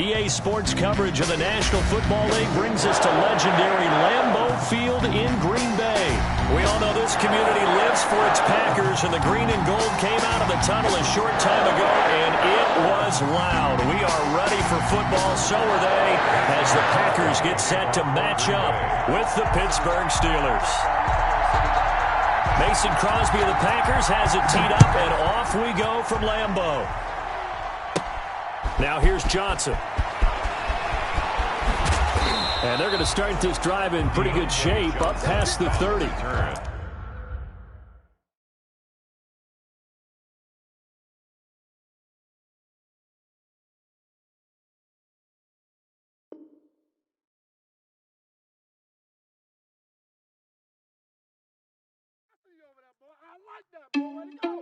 EA Sports coverage of the National Football League brings us to legendary Lambeau Field in Green Bay. We all know this community lives for its Packers, and the green and gold came out of the tunnel a short time ago, and it was loud. We are ready for football, so are they, as the Packers get set to match up with the Pittsburgh Steelers. Mason Crosby of the Packers has it teed up, and off we go from Lambeau. Now here's Johnson. And they're going to start this drive in pretty good shape, up past the 30. I like that, boy. Way to go.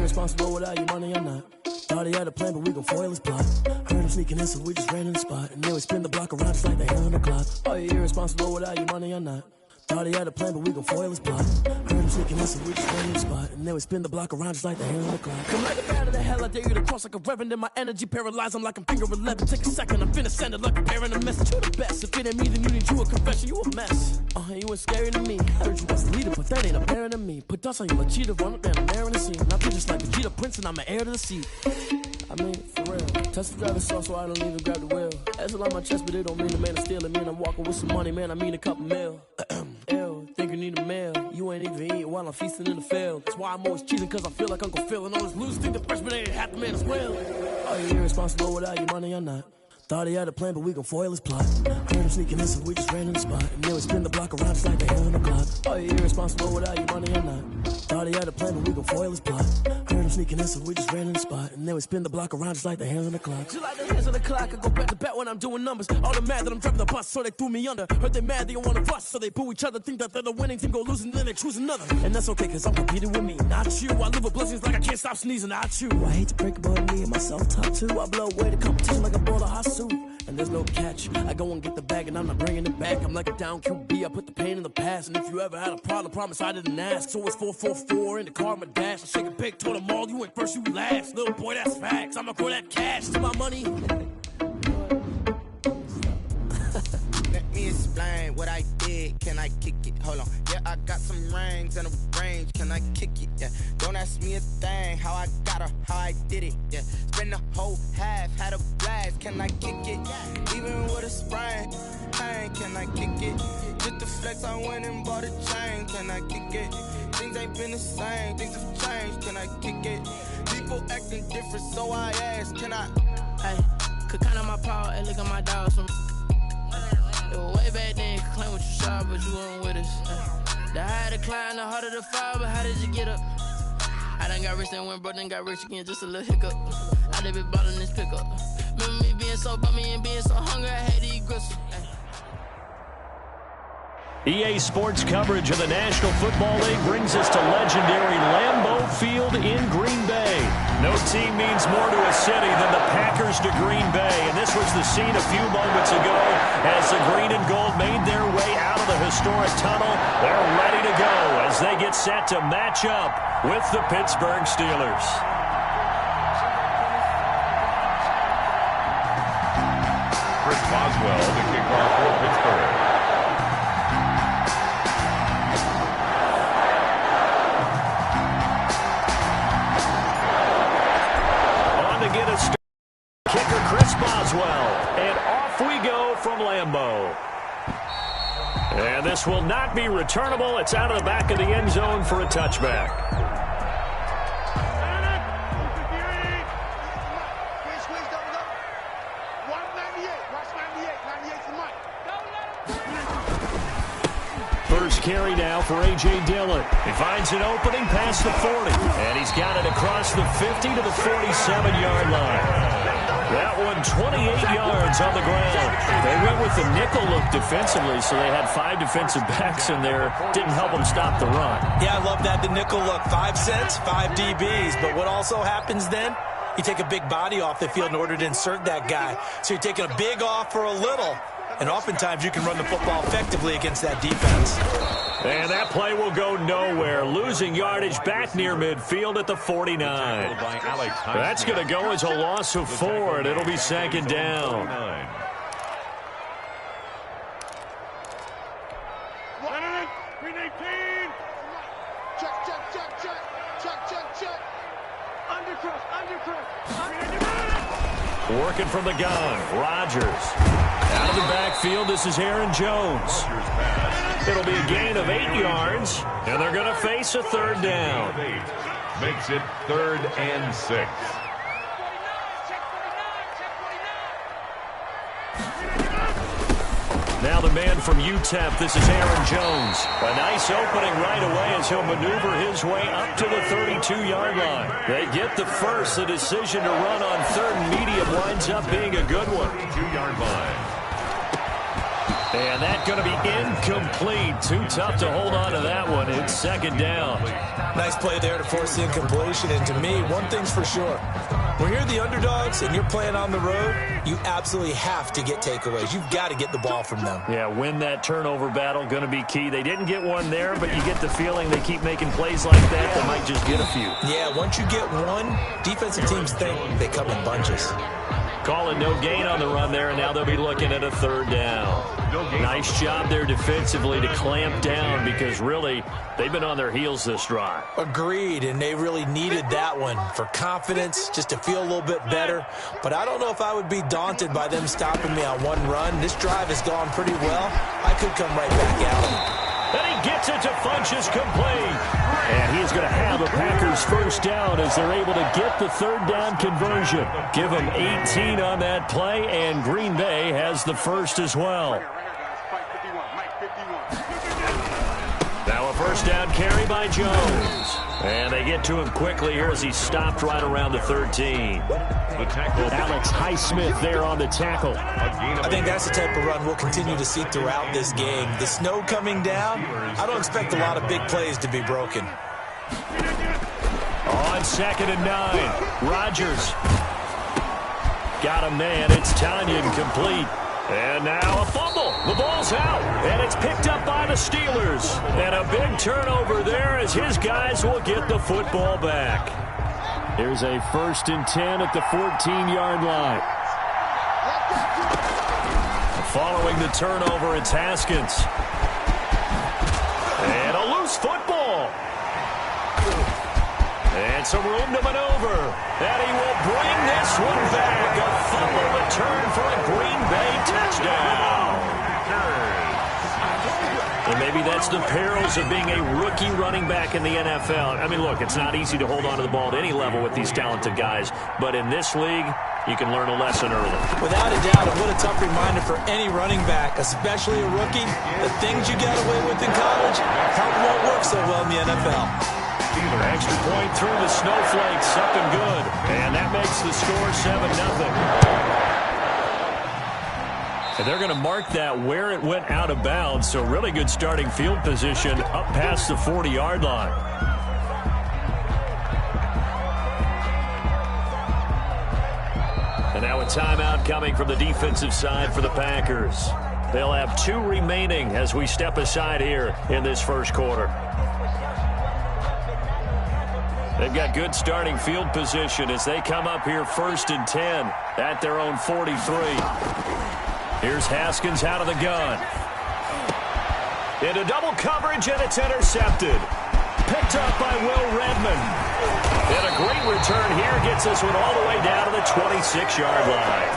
Responsible without your money or not. Thought he had a plan, but we gon' foil his plot. Heard him sneaking in, so we just ran in the spot. And then we spin the block around just like the hell on the clock. Are you irresponsible without your money or not? Thought he had a plan, but we gon' foil his plot. Heard him sneaking in, so we just ran in the spot. And then we spin the block around just like the hell on the clock. Come like a bat of the hell, I dare you to cross like a reverend. And my energy paralyzed, I'm like I'm finger 11. Take a second, I'm finna send it like a bear in a message. You the best, if it ain't me, then you need you a confession. You a mess. You ain't scary to me. Heard you was the leader, but that ain't apparent to me. Put dust on you like cheetah, run up and I'm there in the scene. I feel just like the cheetah prince and I'm an heir to the seat. I mean, for real. Touch the driver's sauce so I don't even grab the wheel. That's all on my chest, but it don't mean the man is stealing. Man, I'm walking with some money, man, I mean a couple mil. Ew, think you need a meal. You ain't even eating while I'm feasting in the field. That's why I'm always cheating, cause I feel like Uncle Phil. And all this losers think the freshman ain't half the man as well. Are you irresponsible without your money or not? Thought he had a plan, but we gon' foil his plot. Heard him sneaking in, so we just ran in the spot. And then we spin the block around just like the hell on the clock. Are you irresponsible without your money or not? Thought he had a plan, but we gon' foil his plot. Heard him sneaking in, so we just ran in the spot. And then we spin the block around just like the hands on the clock. Just like the hands on the clock, I go back to back when I'm doing numbers. All the mad that I'm driving the bus, so they threw me under. Heard they mad, they don't wanna bust, so they boo each other. Think that they're the winning team, go losing, then they choose another. And that's okay, cause I'm competing with me, not you. I live with blessings like I can't stop sneezing, not you. I hate to break it, but me and myself top two. I blow away the competition like a ball of hot soup. And there's no catch. I go and get the bag and I'm not bringing it back. I'm like a down QB, I put the pain in the past. And if you ever had a problem, promise I didn't ask. So it's 444 in the car, my dash. I shake a big, told them all, you ain't first, you last. Little boy, that's facts. I'ma throw that cash to my money. Let me explain what I did. Can I kick it? Hold on. Yeah, I got some rings and a range. Can I kick it? Yeah. Don't ask me a thing. How I got her, how I did it. Yeah. Spend the whole half, had a blast. Can I kick it? Even with a sprain. Pain, can I kick it? Just the flex, I went and bought a chain. Can I kick it? Things ain't been the same. Things have changed. Can I kick it? People acting different, so I ask. Can I? Hey, could count on my power and look at my dogs from. It was way back then, you could claim what you saw, but you weren't with us. The higher the climb, the harder the fall, but how did you get up? I done got rich, then went broke, then got rich again, just a little hiccup. I done been ballin' this pickup. Remember me being so bummy and being so hungry, I had to eat gristle. EA Sports coverage of the National Football League brings us to legendary Lambeau Field in Green Bay. No team means more to a city than the Packers to Green Bay, and this was the scene a few moments ago as the green and gold made their way out of the historic tunnel. They're ready to go as they get set to match up with the Pittsburgh Steelers. Chris Boswell, the kickoff for Pittsburgh. Get a start. Kicker Chris Boswell, and off we go from Lambeau. And this will not be returnable. It's out of the back of the end zone for a touchback. First carry now for A.J. Dillon. He finds an opening past the 40, and he's got it across the 50 to the 47-yard line. That one 28 yards on the ground. They went with the nickel look defensively, so they had 5 defensive backs in there. Didn't help them stop the run. Yeah, I love that, the nickel look. 5 cents, 5 DBs. But what also happens then? You take a big body off the field in order to insert that guy. So you're taking a big off for a little. And oftentimes you can run the football effectively against that defense. And that play will go nowhere. Losing yardage back near midfield at the 49. That's going to go as a loss of 4, and it'll be second down. Working from the gun, Rodgers. Out of the backfield, this is Aaron Jones. It'll be a gain of 8 yards, and they're going to face a third down. Makes it 3rd and 6. Now the man from UTEP, this is Aaron Jones. A nice opening right away as he'll maneuver his way up to the 32-yard line. They get the first. The decision to run on 3rd and medium winds up being a good one. 2-yard line. And that's going to be incomplete. Too tough to hold on to that one. It's second down. Nice play there to force the incompletion. And to me, one thing's for sure. When you're the underdogs and you're playing on the road, you absolutely have to get takeaways. You've got to get the ball from them. Yeah, win that turnover battle, going to be key. They didn't get one there, but you get the feeling they keep making plays like that. They might just get a few. Yeah, once you get one, defensive teams think they come in bunches. Call it no gain on the run there, and now they'll be looking at a third down. Nice job there defensively to clamp down because really they've been on their heels this drive. Agreed, and they really needed that one for confidence, just to feel a little bit better. But I don't know if I would be daunted by them stopping me on one run. This drive has gone pretty well. I could come right back out. And he gets it to Funchess complete. And he's going to have a Packers first down as they're able to get the third down conversion. Give them 18 on that play, and Green Bay has the first as well. Now a first down carry by Jones. And they get to him quickly here as he stopped right around the 13. The tackle. Alex Highsmith there on the tackle. I think that's the type of run we'll continue to see throughout this game. The snow coming down, I don't expect a lot of big plays to be broken. On 2nd and 9, Rodgers. Got a man, it's Tanyan complete. And now a fumble. The ball's out, and it's picked up by the Steelers. And a big turnover there as his guys will get the football back. Here's a 1st and 10 at the 14-yard line. Following the turnover, it's Haskins. And a loose football. And some room to maneuver. And he will bring this one back. A fumble return for a Green Bay touchdown. And maybe that's the perils of being a rookie running back in the NFL. I mean, look, it's not easy to hold on to the ball at any level with these talented guys. But in this league, you can learn a lesson early. Without a doubt, and what a tough reminder for any running back, especially a rookie. The things you got away with in college probably won't work so well in the NFL. Extra point through the snowflakes, something good. And that makes the score 7-0. And they're going to mark that where it went out of bounds. So really good starting field position up past the 40-yard line. And now a timeout coming from the defensive side for the Packers. They'll have 2 remaining as we step aside here in this first quarter. They've got good starting field position as they come up here 1st and 10 at their own 43. Here's Haskins out of the gun. Into double coverage, and it's intercepted. Picked up by Will Redmond. And a great return here gets this one all the way down to the 26-yard line.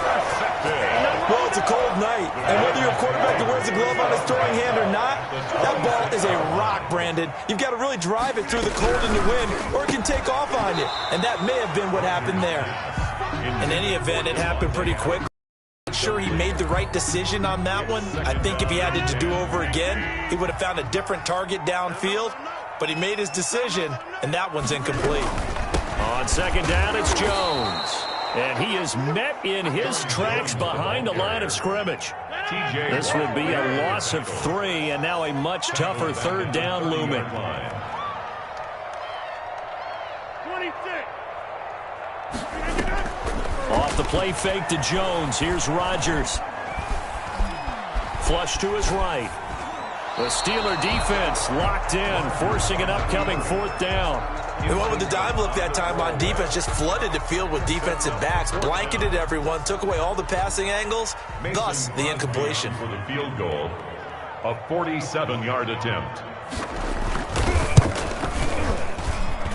Well, it's a cold night, and whether you're a quarterback that wears a glove on his throwing hand or not, that ball is a rock, Brandon. You've got to really drive it through the cold and the wind, or it can take off on you, and that may have been what happened there. In any event, it happened pretty quick. I'm sure he made the right decision on that one. I think if he had it to do over again, he would have found a different target downfield, but he made his decision, and that one's incomplete. On 2nd down, it's Jones. And he is met in his tracks behind the line of scrimmage. This will be a loss of 3, and now a much tougher 3rd down looming. 26. Play fake to Jones. Here's Rodgers. Flush to his right. The Steeler defense locked in, forcing an upcoming fourth down. He went with the dime look that time on defense, just flooded the field with defensive backs, blanketed everyone, took away all the passing angles, thus the incompletion. For the field goal, a 47-yard attempt.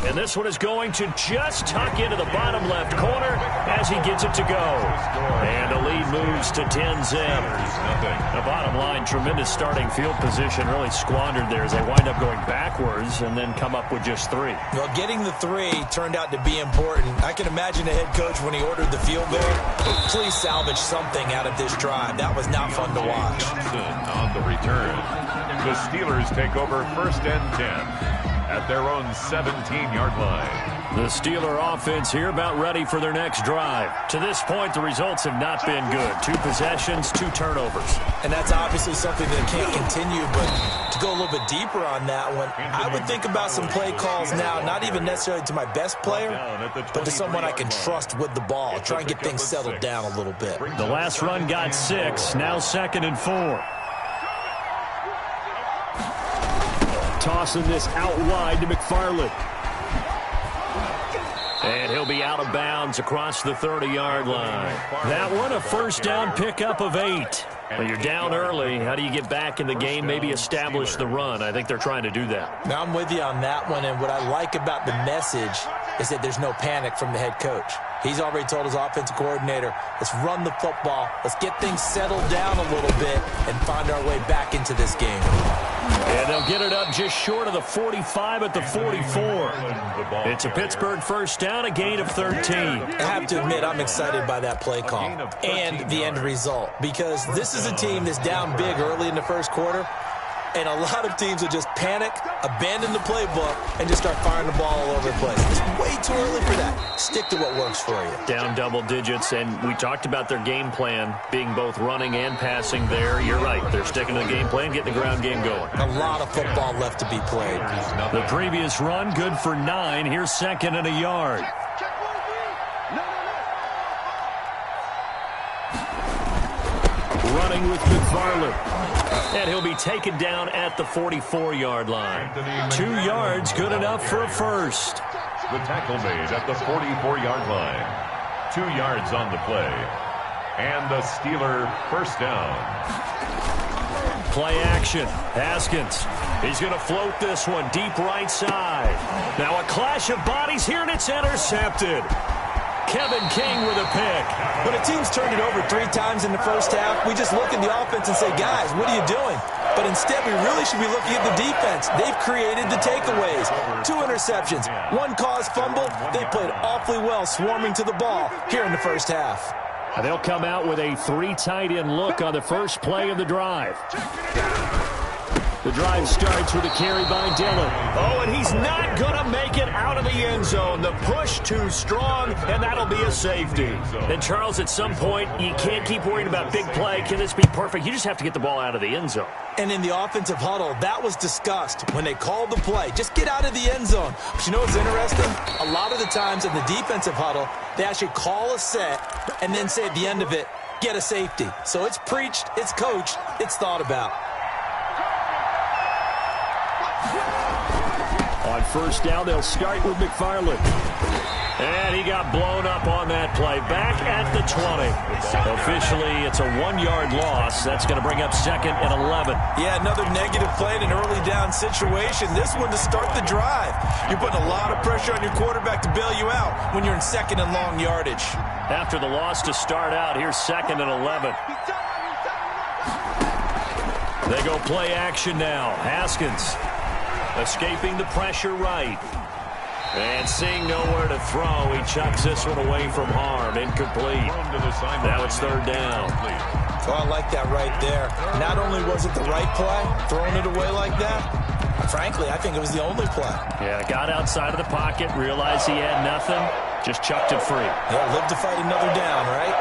And this one is going to just tuck into the bottom left corner as he gets it to go. And the lead moves to 10-zip. The bottom line, tremendous starting field position, really squandered there as they wind up going backwards and then come up with just 3. Well, getting the 3 turned out to be important. I can imagine the head coach when he ordered the field goal. Please salvage something out of this drive. That was not fun to watch. Johnson on the return. The Steelers take over 1st and 10. At their own 17-yard line. The Steeler offense here about ready for their next drive. To this point, the results have not been good. 2 possessions, 2 turnovers. And that's obviously something that can't continue, but to go a little bit deeper on that one, I would think about some play calls now, not even necessarily to my best player, but to someone I can trust with the ball. Try and get things settled down a little bit. The last run got 6, now 2nd and 4. Tossing this out wide to McFarland. And he'll be out of bounds across the 30-yard line. That one, a first down pickup of 8. Well, you're down early. How do you get back in the game, maybe establish the run? I think they're trying to do that. Now, I'm with you on that one, and what I like about the message is that there's no panic from the head coach. He's already told his offensive coordinator, let's run the football, let's get things settled down a little bit, and find our way back into this game. And they'll get it up just short of the 45 at the 44. It's a Pittsburgh first down, a gain of 13. I have to admit, I'm excited by that play call and the end result, because this is a team that's down big early in the first quarter, and a lot of teams will just panic, abandon the playbook, and just start firing the ball all over the place. It's way too early for that. Stick to what works for you. Down double digits, and we talked about their game plan being both running and passing there. You're right. They're sticking to the game plan, getting the ground game going. A lot of football left to be played. The previous run, good for 9. Here's 2nd and a yard. Running with McFarland. And he'll be taken down at the 44-yard line. 2 yards, good enough for a first. The tackle made at the 44-yard line. 2 yards on the play. And a Steeler first down. Play action. Haskins. He's going to float this one deep right side. Now a clash of bodies here, and it's intercepted. Kevin King with a pick. When a team's turned it over 3 times in the first half, we just look at the offense and say, guys, what are you doing? But instead, we really should be looking at the defense. They've created the takeaways. 2 interceptions, 1 caused fumble. They played awfully well swarming to the ball here in the first half. And they'll come out with a 3 tight end look on the first play of the drive. The drive starts with a carry by Dillon. Oh, and he's not going to make it out of the end zone. The push too strong, and that'll be a safety. And, Charles, at some point, you can't keep worrying about big play. Can this be perfect? You just have to get the ball out of the end zone. And in the offensive huddle, that was discussed when they called the play. Just get out of the end zone. But you know what's interesting? A lot of the times in the defensive huddle, they actually call a set and then say at the end of it, get a safety. So it's preached, it's coached, it's thought about. On first down, they'll start with McFarland. And he got blown up on that play. Back at the 20. Officially, it's a 1-yard loss. That's going to bring up 2nd and 11. Yeah, another negative play in an early down situation. This one to start the drive. You're putting a lot of pressure on your quarterback to bail you out when you're in 2nd and long yardage. After the loss to start out, here's 2nd and 11. They go play action now. Haskins escaping the pressure right. And seeing nowhere to throw, he chucks this one away from harm. Incomplete. Now it's 3rd down. Oh, I like that right there. Not only was it the right play, throwing it away like that, frankly, I think it was the only play. Yeah, got outside of the pocket, realized he had nothing, just chucked it free. Yeah, live to fight another down, right?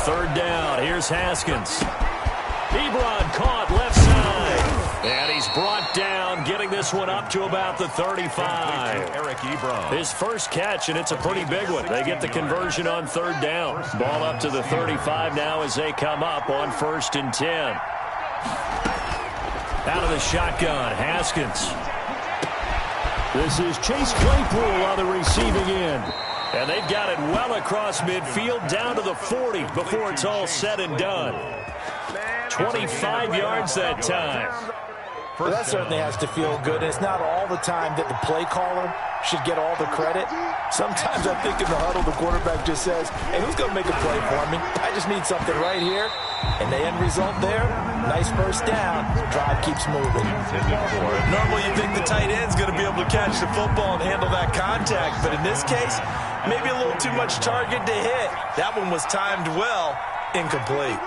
3rd down, here's Haskins. Ebron caught left side. And he's brought down, getting this one up to about the 35. His first catch, and it's a pretty big one. They get the conversion on third down. Ball up to the 35 now as they come up on 1st and 10. Out of the shotgun, Haskins. This is Chase Claypool on the receiving end. And they've got it well across midfield down to the 40 before it's all said and done. 25 yards that time. Well, that certainly has to feel good. And it's not all the time that the play caller should get all the credit. Sometimes I think in the huddle, the quarterback just says, hey, who's going to make a play for me? I just need something right here. And the end result there, nice first down. Drive keeps moving. Normally you think the tight end's going to be able to catch the football and handle that contact. But in this case, maybe a little too much target to hit. That one was timed well. Incomplete.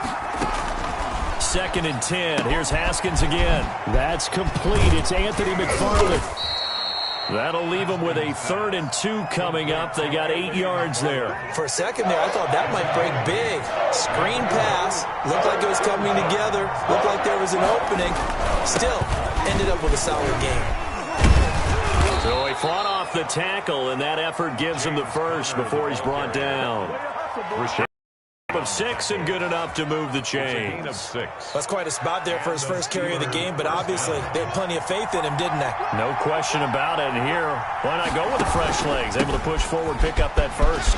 2nd and 10. Here's Haskins again. That's complete. It's Anthony McFarland. That'll leave them with a 3rd and 2 coming up. They got 8 yards there. For a second there, I thought that might break big. Screen pass. Looked like it was coming together. Looked like there was an opening. Still, ended up with a solid game. So he fought off the tackle, and that effort gives him the first before he's brought down. Of 6 and good enough to move the chains. That's quite a spot there for his first carry of the game, but obviously they had plenty of faith in him, didn't they? No question about it. And here, why not go with the fresh legs? Able to push forward, pick up that first.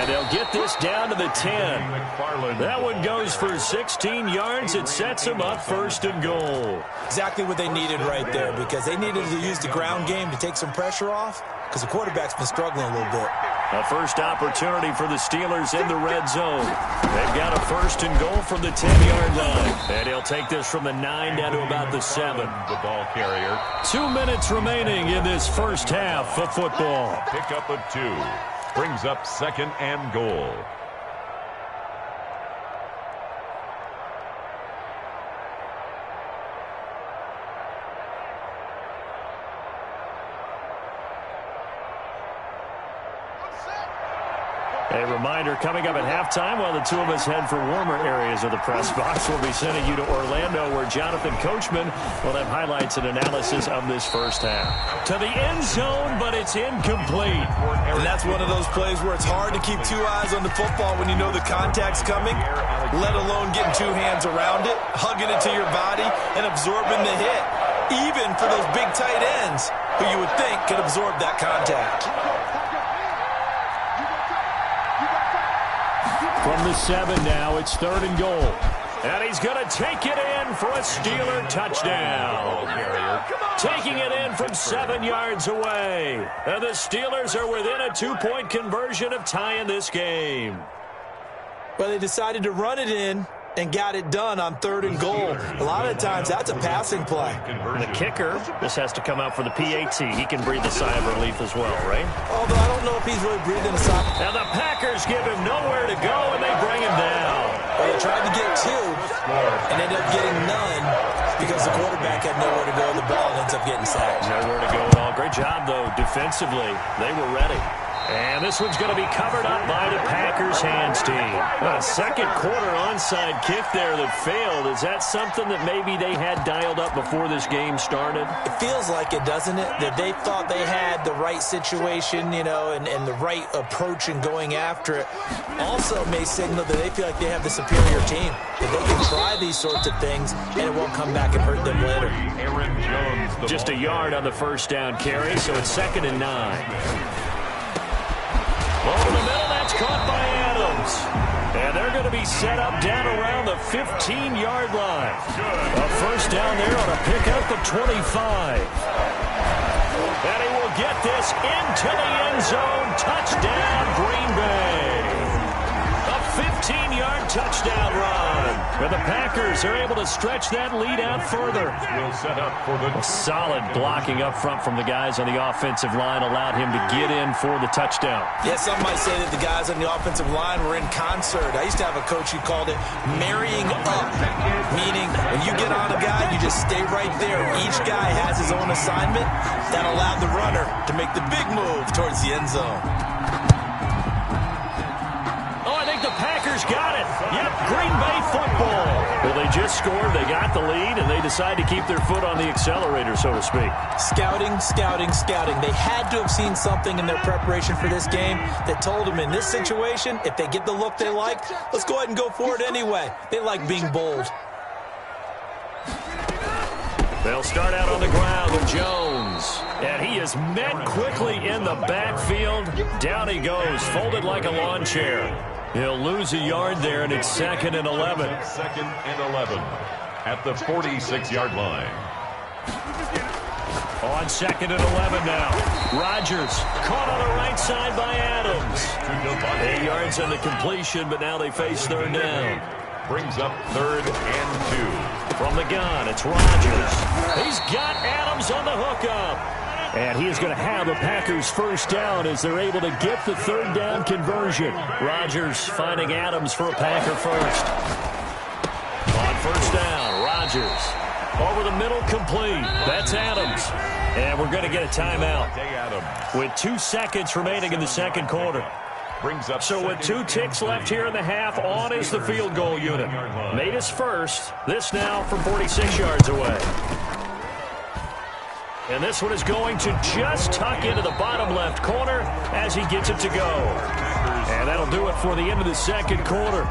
And they'll get this down to the 10. That one goes for 16 yards. It sets them up 1st and goal. Exactly what they needed right there, because they needed to use the ground game to take some pressure off, because the quarterback's been struggling a little bit. A first opportunity for the Steelers in the red zone. They've got a 1st and goal from the 10-yard line. And he'll take this from the 9 down to about the 7. The ball carrier. 2 minutes remaining in this first half of football. Pick up a 2. Brings up 2nd and goal. A reminder, coming up at halftime, while the two of us head for warmer areas of the press box, we'll be sending you to Orlando, where Jonathan Coachman will have highlights and analysis of this first half. To the end zone, but it's incomplete. And that's one of those plays where it's hard to keep 2 eyes on the football when you know the contact's coming, let alone getting 2 hands around it, hugging it to your body, and absorbing the hit, even for those big tight ends who you would think could absorb that contact. From the 7 now, it's 3rd and goal. And he's going to take it in for a Steeler touchdown. Taking it in from 7 yards away. And the Steelers are within a 2-point conversion of tying this game. Well, they decided to run it in and got it done on 3rd and goal. A lot of times, that's a passing play. The kicker, this has to come out for the PAT. He can breathe a sigh of relief as well, right? Although I don't know if he's really breathing a sigh. Now the Packers give him nowhere to go, and they bring him down. Well, they tried to get 2 and ended up getting none because the quarterback had nowhere to go. The ball ends up getting sacked. Nowhere to go at all. Great job, though, defensively. They were ready. And this one's going to be covered up by the Packers hands team. A second quarter onside kick there that failed. Is that something that maybe they had dialed up before this game started? It feels like it, doesn't it? That they thought they had the right situation, you know, and the right approach in going after it. Also may signal that they feel like they have the superior team. That they can try these sorts of things and it won't come back and hurt them later. Aaron Jones. Just a yard on the first down carry, so it's 2nd and 9. Over the middle, that's caught by Adams. And they're going to be set up down around the 15-yard line. A first down there on a pickup of 25. And he will get this into the end zone. Touchdown, Green Bay. A 15-yard touchdown run. And the Packers are able to stretch that lead out further. Set up for the solid blocking up front from the guys on the offensive line allowed him to get in for the touchdown. Yeah, some might say that the guys on the offensive line were in concert. I used to have a coach who called it marrying up, meaning when you get on a guy, you just stay right there. Each guy has his own assignment. That allowed the runner to make the big move towards the end zone. Oh, I think the Packers got it. Yep, Green Bay football. Well, they just scored, they got the lead, and they decide to keep their foot on the accelerator, so to speak. Scouting, scouting, scouting. They had to have seen something in their preparation for this game that told them in this situation, if they get the look they like, let's go ahead and go for it anyway. They like being bold. They'll start out on the ground with Jones. And he is met quickly in the backfield. Down he goes, folded like a lawn chair. He'll lose a yard there, and it's 2nd and 11. 2nd and 11 at the 46-yard line. On 2nd and 11 now. Rodgers caught on the right side by Adams. 8 yards on the completion, but now they face 3rd down. Brings up 3rd and 2. From the gun, it's Rodgers. He's got Adams on the hookup. And he is going to have the Packers' 1st down as they're able to get the 3rd down conversion. Rodgers finding Adams for a Packer first. On 1st down, Rodgers. Over the middle, complete. That's Adams. And we're going to get a timeout with 2 seconds remaining in the 2nd quarter. So with 2 ticks left here in the half, on is the field goal unit. Made his first. This now from 46 yards away. And this one is going to just tuck into the bottom left corner as he gets it to go. And that'll do it for the end of the 2nd quarter.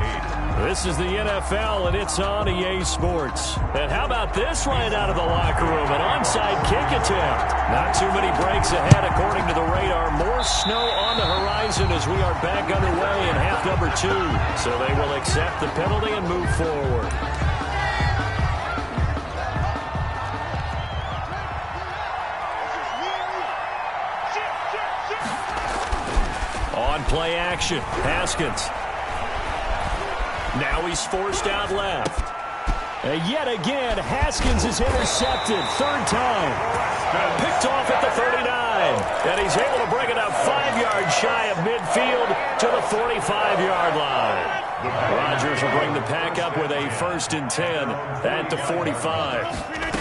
This is the NFL, and it's on EA Sports. And how about this right out of the locker room? An onside kick attempt. Not too many breaks ahead according to the radar. More snow on the horizon as we are back underway in half number 2. So they will accept the penalty and move forward. On play action, Haskins. Now he's forced out left. And yet again, Haskins is intercepted. 3rd time. Picked off at the 39. And he's able to bring it up 5 yards shy of midfield to the 45-yard line. Rodgers will bring the pack up with a 1st and 10 at the 45.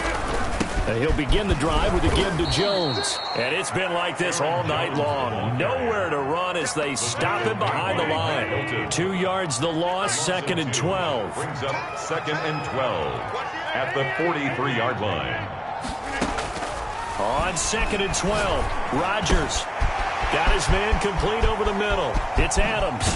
And he'll begin the drive with a give to Jones. And it's been like this all night long. Nowhere to run as they stop him behind the line. 2 yards the loss, 2nd and 12. Brings up 2nd and 12 at the 43-yard line. On 2nd and 12, Rodgers got his man complete over the middle. It's Adams.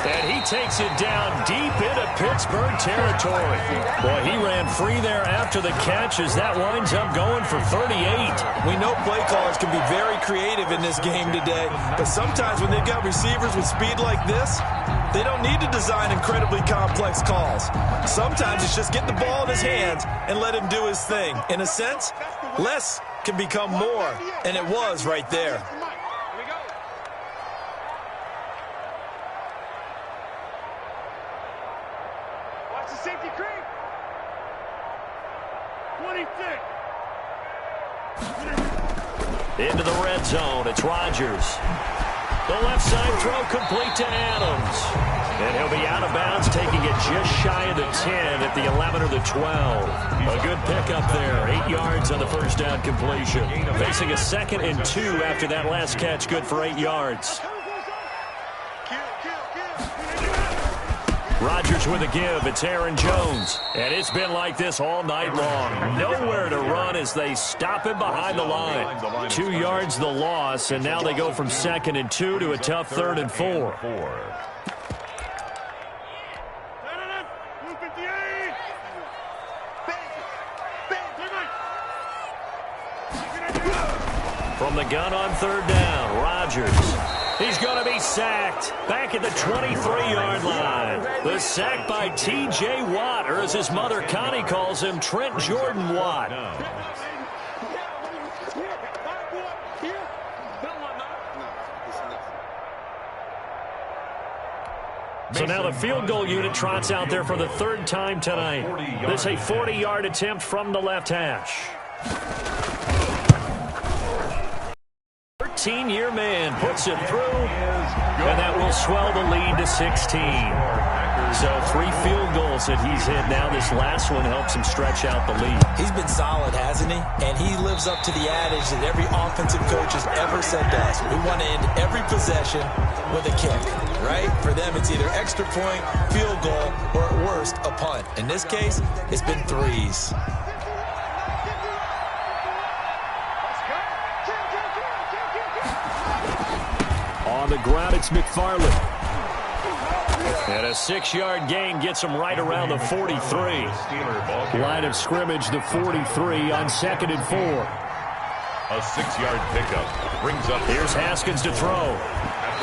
And he takes it down deep into Pittsburgh territory. Boy, he ran free there after the catch as that winds up going for 38. We know play callers can be very creative in this game today, but sometimes when they've got receivers with speed like this, they don't need to design incredibly complex calls. Sometimes it's just get the ball in his hands and let him do his thing. In a sense, less can become more, and it was right there. Safety creep. 26. Into the red zone, it's Rodgers. The left side throw complete to Adams. And he'll be out of bounds, taking it just shy of the 10 at the 11 or the 12. A good pickup there, 8 yards on the 1st down completion. Facing a 2nd and 2 after that last catch, good for 8 yards. Rodgers with a give. It's Aaron Jones. And it's been like this all night long. Nowhere to run as they stop him behind the line. 2 yards the loss, and now they go from 2nd and 2 to a tough 3rd and 4. From the gun on 3rd down, Rodgers. He's going to be sacked back at the 23-yard line. The sack by T.J. Watt, or as his mother Connie calls him, Trent Jordan Watt. So now the field goal unit trots out there for the 3rd time tonight. This is a 40-yard attempt from the left hash. 13-year man puts it through, and that will swell the lead to 16. So 3 field goals that he's hit now. This last one helps him stretch out the lead. He's been solid, hasn't he? And he lives up to the adage that every offensive coach has ever said to us. We want to end every possession with a kick, right? For them, it's either extra point, field goal, or at worst, a punt. In this case, it's been 3s. On the ground, it's McFarland. And a 6-yard gain gets him right around the 43. Line of scrimmage, the 43 on 2nd and 4. A 6-yard pickup brings up. Here's Haskins to throw.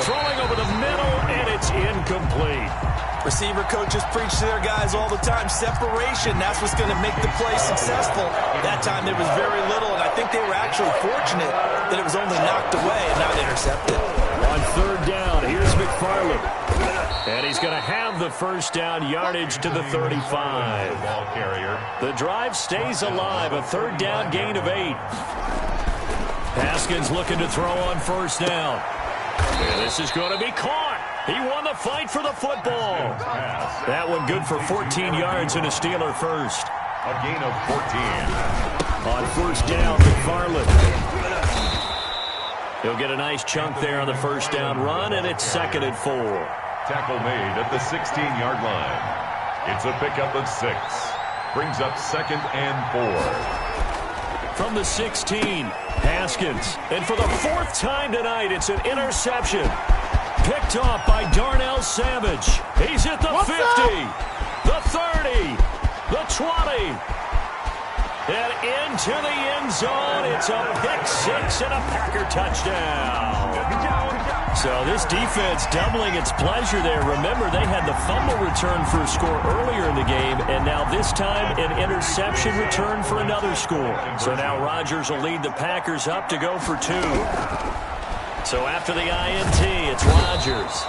Throwing over the middle, and it's incomplete. Receiver coaches preach to their guys all the time. Separation, that's what's going to make the play successful. That time there was very little, and I think they were actually fortunate that it was only knocked away and not intercepted. On 3rd down, here's McFarland. And he's going to have the first down, yardage to the 35. Ball carrier. The drive stays alive, a 3rd down gain of 8. Haskins looking to throw on 1st down. And this is going to be caught. He won the fight for the football. That one good for 14 yards and a Steeler first. A gain of 14. On 1st down, McFarland. He'll get a nice chunk there on the 1st down run, and it's 2nd and 4. Tackle made at the 16-yard line. It's a pickup of 6. Brings up 2nd and 4. From the 16, Haskins. And for the 4th time tonight, it's an interception. Picked off by Darnell Savage. He's at the 50, the 30, the 20. And into the end zone. It's a pick-6 and a Packer touchdown. So this defense doubling its pleasure there. Remember, they had the fumble return for a score earlier in the game, and now this time an interception return for another score. So now Rodgers will lead the Packers up to go for 2. So after the INT, it's Rodgers.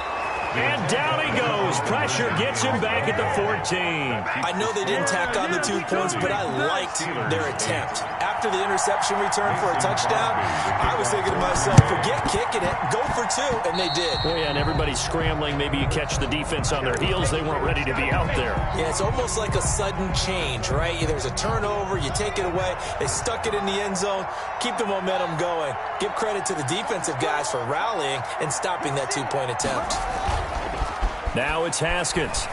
And down he goes. Pressure gets him back at the 14. I know they didn't tack on the 2 points, but I liked their attempt. After the interception return for a touchdown, I was thinking to myself, forget kicking it, go for 2, and they did. Well, yeah, and everybody's scrambling. Maybe you catch the defense on their heels. They weren't ready to be out there. Yeah, it's almost like a sudden change, right? There's a turnover, you take it away. They stuck it in the end zone. Keep the momentum going. Give credit to the defensive guys for rallying and stopping that 2-point attempt. Now it's Haskins.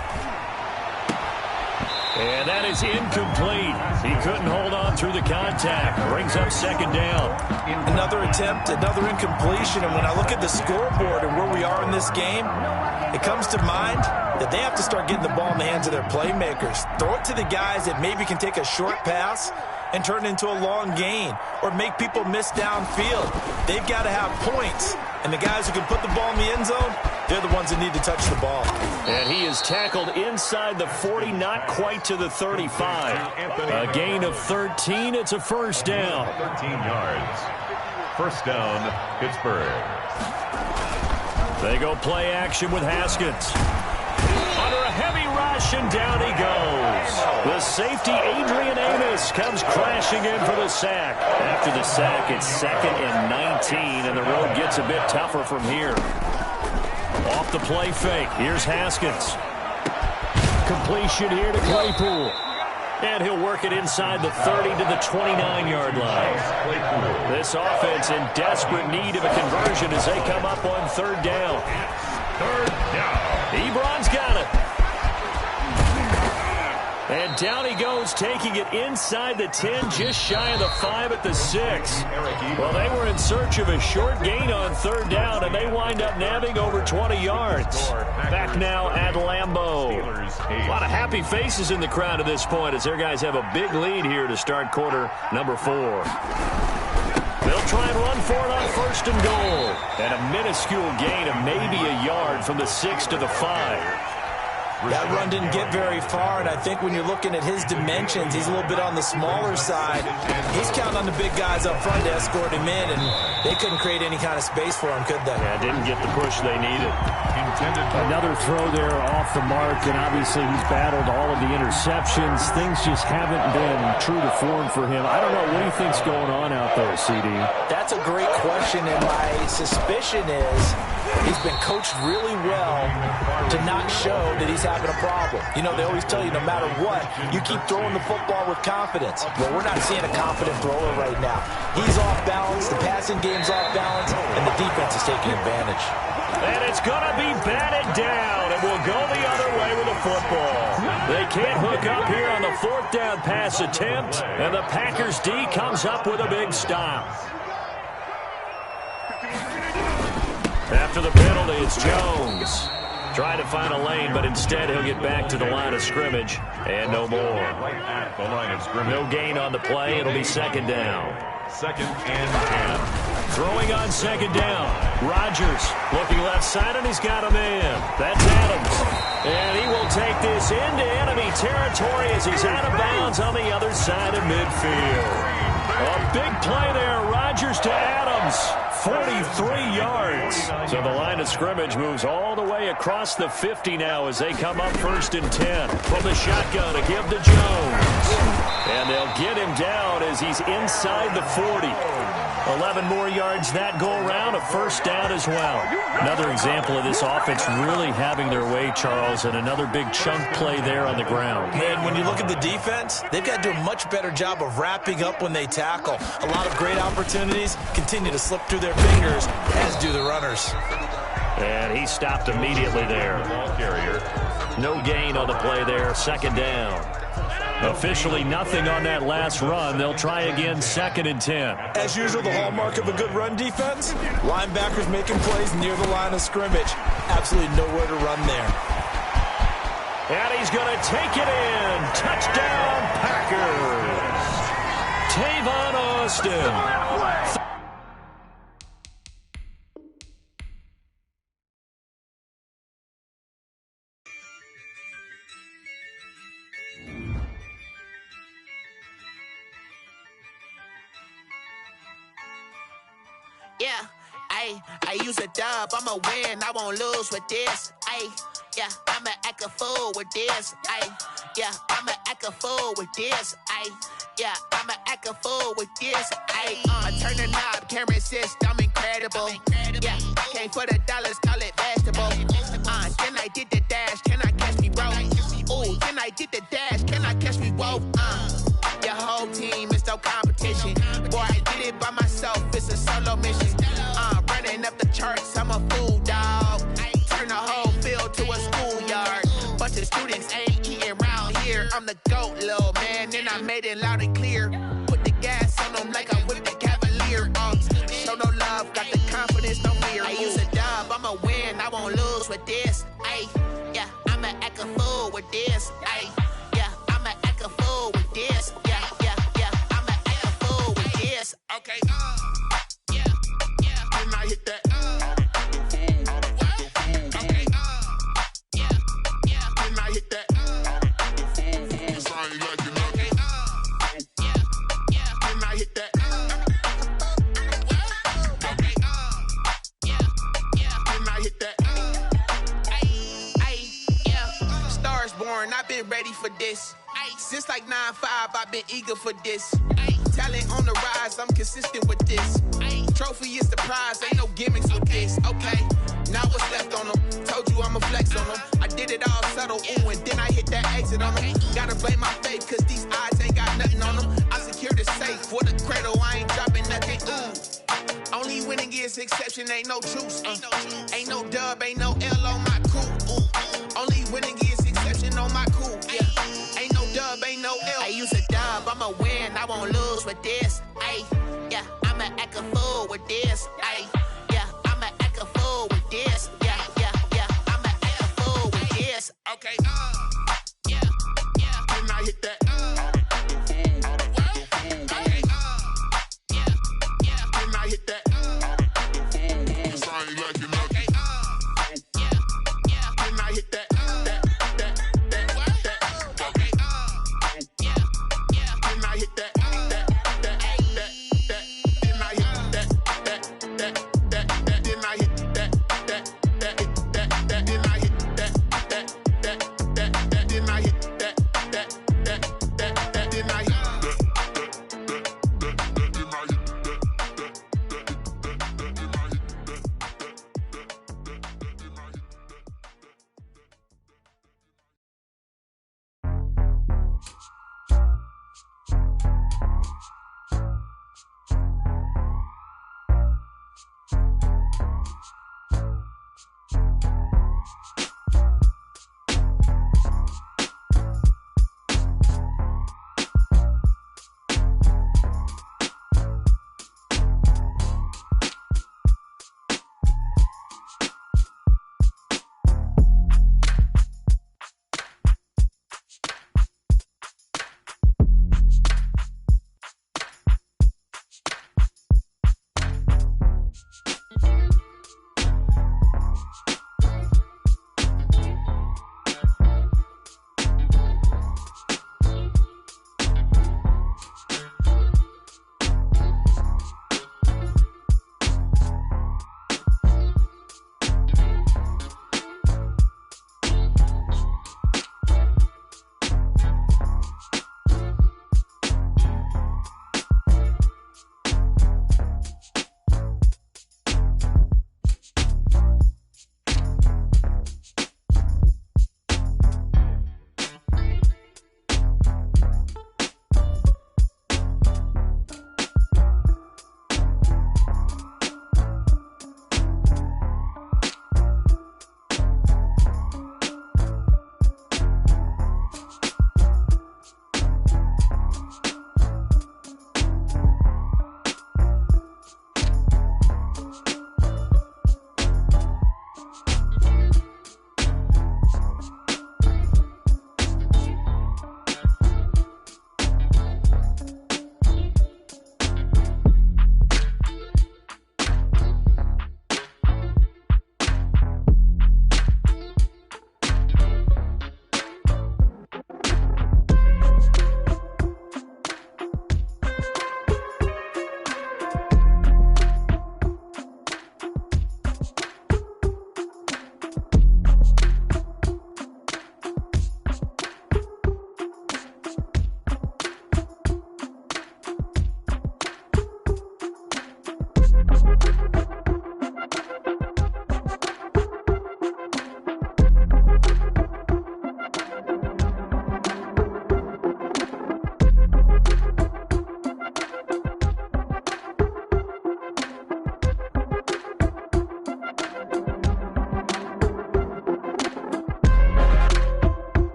And that is incomplete. He couldn't hold on through the contact. Brings up 2nd down. Another attempt, another incompletion. And when I look at the scoreboard and where we are in this game, it comes to mind that they have to start getting the ball in the hands of their playmakers. Throw it to the guys that maybe can take a short pass and turn it into a long gain or make people miss downfield. They've got to have points. And the guys who can put the ball in the end zone, they're the ones that need to touch the ball. And he is tackled inside the 40, not quite to the 35. A gain of 13. It's a 1st down. 13 yards. 1st down, Pittsburgh. They go play action with Haskins. Under a heavy rush, and down he goes. The safety, Adrian Amos, comes crashing in for the sack. After the sack, it's 2nd and 19, and the road gets a bit tougher from here. Off the play fake, here's Haskins. Completion here to Claypool. And he'll work it inside the 30 to the 29-yard line. This offense in desperate need of a conversion as they come up on 3rd down. 3rd down. Ebron's got it. And down he goes, taking it inside the 10, just shy of the 5 at the 6. Well, they were in search of a short gain on 3rd down, and they wind up nabbing over 20 yards. Back now at Lambeau. A lot of happy faces in the crowd at this point as their guys have a big lead here to start quarter number 4. They'll try and run for it on 1st and goal. And a minuscule gain of maybe a yard from the 6 to the 5. That run didn't get very far, and I think when you're looking at his dimensions, he's a little bit on the smaller side. He's counting on the big guys up front to escort him in, and they couldn't create any kind of space for him, could they? Yeah, didn't get the push they needed. Another throw there off the mark, and obviously he's battled all of the interceptions. Things just haven't been true to form for him. I don't know. What do you think's going on out there, CD? That's a great question, and my suspicion is he's been coached really well to not show that he's having a problem. You know, they always tell you no matter what, you keep throwing the football with confidence. Well, we're not seeing a confident thrower right now. He's off balance, the passing game's off balance, and the defense is taking advantage. And it's going to be batted down, and we'll go the other way with the football. They can't hook up here on the 4th down pass attempt, and the Packers D comes up with a big stop. After the penalty, it's Jones. Trying to find a lane, but instead he'll get back to the line of scrimmage, and no more. No gain on the play. It'll be 2nd down. 2nd and 10. Throwing on 2nd down. Rodgers looking left side, and he's got a man. That's Adams. And he will take this into enemy territory as he's out of bounds on the other side of midfield. A big play there. Rodgers to Adams. 43 yards. So the line of scrimmage moves all the way across the 50 now as they come up 1st and 10. From the shotgun to give to Jones. And they'll get him down as he's inside the 40. 11 more yards that go around, a 1st down as well. Another example of this offense really having their way, Charles, and another big chunk play there on the ground. Man, when you look at the defense, they've got to do a much better job of wrapping up when they tackle. A lot of great opportunities continue to slip through their fingers, as do the runners. And he stopped immediately there. No gain on the play there, 2nd down. Officially nothing on that last run. They'll try again, 2nd and 10. As usual, the hallmark of a good run defense, linebackers making plays near the line of scrimmage. Absolutely nowhere to run there. And he's going to take it in. Touchdown, Packers. Tavon Austin. Yeah, I use a dub, I'ma win, I won't lose with this. Yeah, I'ma act a fool with this. Yeah, I'ma act a fool with this. Yeah, I'ma act a fool with this. I turn the knob, camera assist, I'm incredible. Yeah, came for the dollars, call it vegetable. Then I did the dash, can I catch me, bro? Ooh, then I did the dash, can I catch me, whoa? Your whole team is no competition. Boy, I did it by myself, it's a solo mission. Running up the charts, I'm a fool, dog. Turn the whole field to a schoolyard. Bunch of students ain't eating round here. I'm the GOAT, little man, and I made it loud and clear. Put the gas on them like I'm with the Cavalier. Show no love, got the confidence, no fear. I use a dub, I'ma win, I won't lose with this. Yeah, I'ma act a fool with this. Yeah, I'ma act a fool with this. Yeah, I'ma act a fool with this. Okay, yeah, can I hit that? Okay, yeah, can I hit that? Can I hit that? Okay, can I hit that? Yeah, stars born, I've been ready for this. Since like 9-5, I've been eager for this. Talent on the rise, I'm consistent with this. Trophy is the prize, ain't no gimmicks with this. Okay, now what's left on them? Told you I'ma flex on them. I did it all subtle, ooh, and then I hit that exit on them. Gotta blame my faith, cause these odds ain't got nothing on them. I secured the safe for the cradle, I ain't dropping nothing, ooh. Only winning is exception, ain't no truce. Ain't no dub, ain't no L on my crew. Only winning is exception on my crew. Yeah, ain't no dub, ain't no L. I use a dub, I'ma win, I won't lose with this. Yeah, I'ma act a fool with this. Yeah, I'ma act a fool with this. Yeah, I'ma act a fool with this. Okay, yeah, can I hit that? Okay, yeah, can I hit that? Okay, yeah, can I hit that? Okay, yeah, can I hit that? Can I hit that?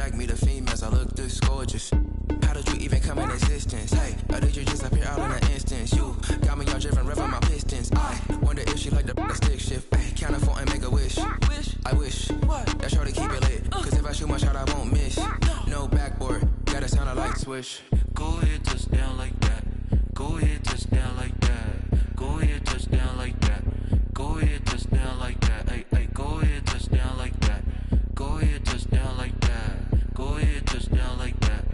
attract me to females, I look this gorgeous. How did you even come in existence? Hey, or did you just appear out in an instance? You got me all driven, revving my pistons. I wonder if she like the stick shift. Hey, count her phone and make a wish. I wish that shorty keep it lit. Cause if I shoot my shot, I won't miss. No backboard, gotta sound a light switch. Go ahead, touch down like that. Go ahead, touch down like that. Go ahead, touch down like that. Go ahead, touch down like that. Hey, hey, go ahead, touch down like that. Go ahead, touch down like that. Go ahead, touch down like that.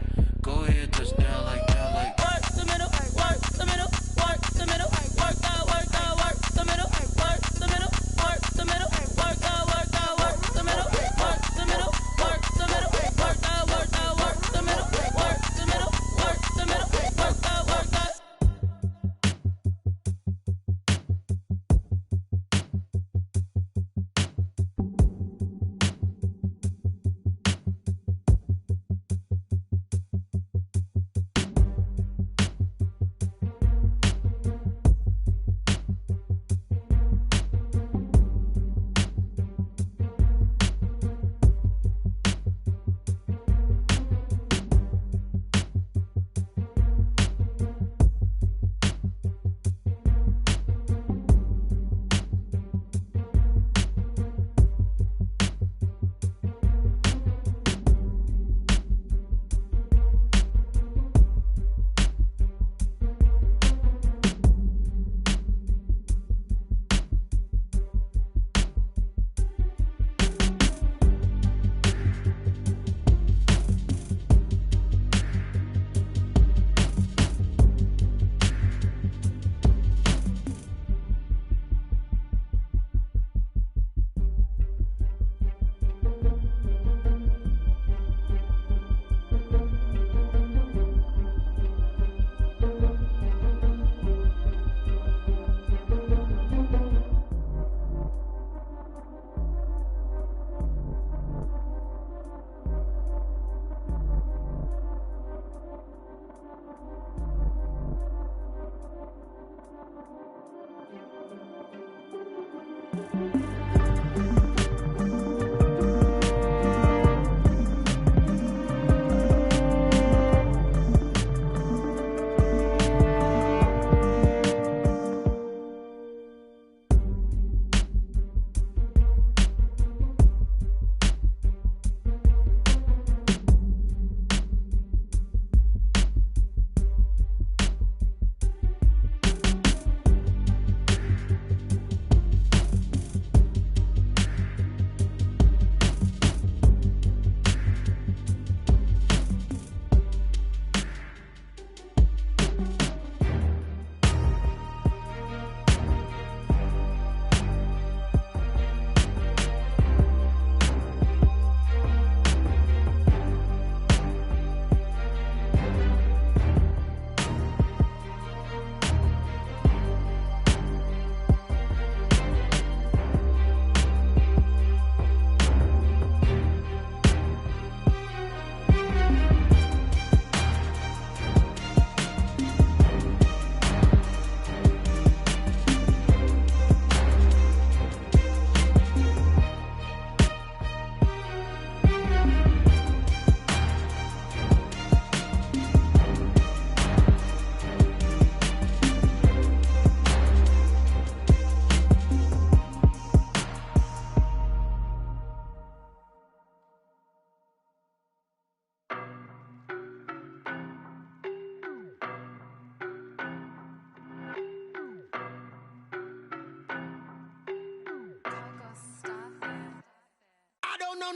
Go ahead, touch down like that. Like work the middle, work the middle, work the middle, work out, work the middle, work the middle, work the middle, work out, work the middle, work the middle, work the middle, work out, work the middle, work the middle, work the middle, work out, work out.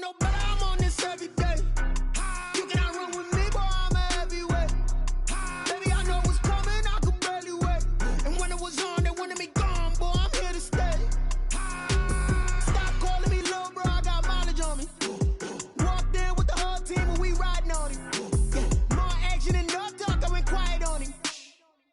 No, but I'm on this every day. You cannot run with me, boy, I'm a heavyweight. Baby, I know what's coming, I could barely wait. And when it was on, they wanted me gone, boy, I'm here to stay. Stop calling me little bro, I got mileage on me. Walked in with the whole team and we riding on him. More action and no talk, I went quiet on him.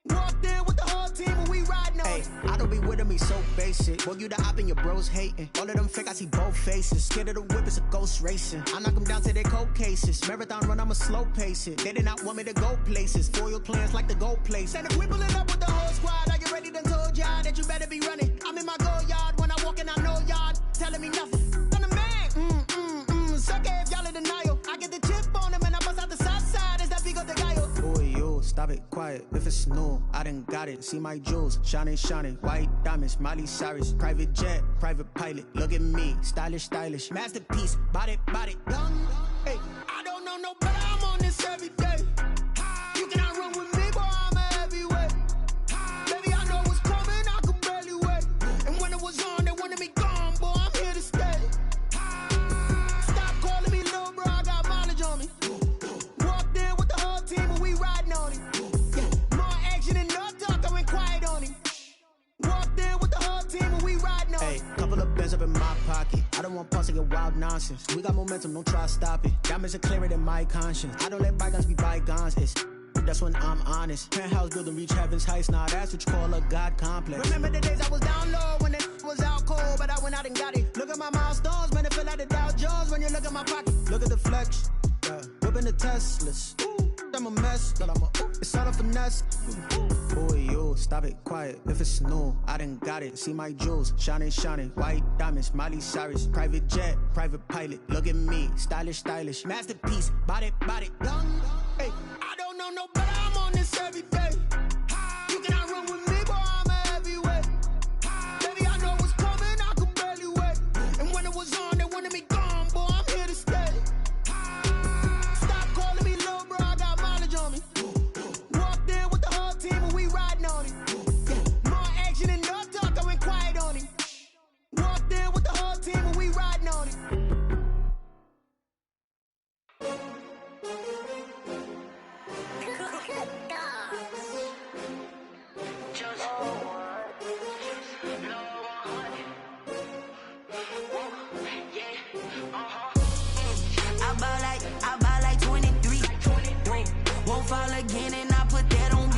Walked in with the whole team and we riding on him. I don't be with me so basic. Boy, you the op and your bros hating. All of them fake, I see both faces. Scared of the whip, it's a ghost racing. I knock them down to their cold cases. Marathon run, I'ma slow pace it. They did not want me to go places. Foil plans like the gold place. And if we pulling up with the whole squad, I get ready done told y'all that you better be running. I'm in my go yard, when I walk in I know y'all telling me nothing. I'm the man, sucker if y'all in denial. I get the chill. stop it, quiet. If it's new, I done got it. See my jewels, shining, shining. White diamonds, Miley Cyrus. Private jet, private pilot. Look at me, stylish, stylish. Masterpiece, body, body. Young, hey, I don't know no better. I'm on this every day. You cannot run with me, boy, I'm a heavyweight. Baby, I know what's coming, I could barely wait. And when it was on, they wanted me gone, boy, I'm here to stay. Stop calling me little bro, I got mileage on me. Walked in with the whole team and we riding on it. Yeah. More action and no talk, I went quiet on him. Walked in with the whole team and we riding on it. Hey, couple of bands up in my pocket. I don't want pause to get wild nonsense. We got momentum, don't try to stop it. Diamonds are clearer than my conscience. I don't let bygones be bygones. That's when I'm honest. Penthouse building reach heaven's heights. Now that's what you call a God complex. Remember the days I was down low when it was out cold, but I went out and got it. Look at my milestones, man, it feel like the Dow Jones when you look at my pocket. Look at the flex, yeah. Whipping the Teslas. I'm a mess, but it's all a finesse. Boy, you stop it, quiet. If it's new, I done got it. See my jewels, shining, shining. White diamonds, Miley Cyrus. Private jet, private pilot. Look at me, stylish, stylish. Masterpiece, body, body. Young, hey, I don't know no better. I'm on this every day. You cannot run with me, boy, I'm a heavyweight. Baby, I know what's coming, I could barely wait. And when it was on, they wanted me gone, boy, I'm here to stay. Stop calling me little bro, I got mileage on me. Walked in with the whole team and we riding on it. Yeah. More action and no talk, I went quiet on him. Walked in with the whole team and we riding on it. I buy like 23. Won't fall again and I put that on me.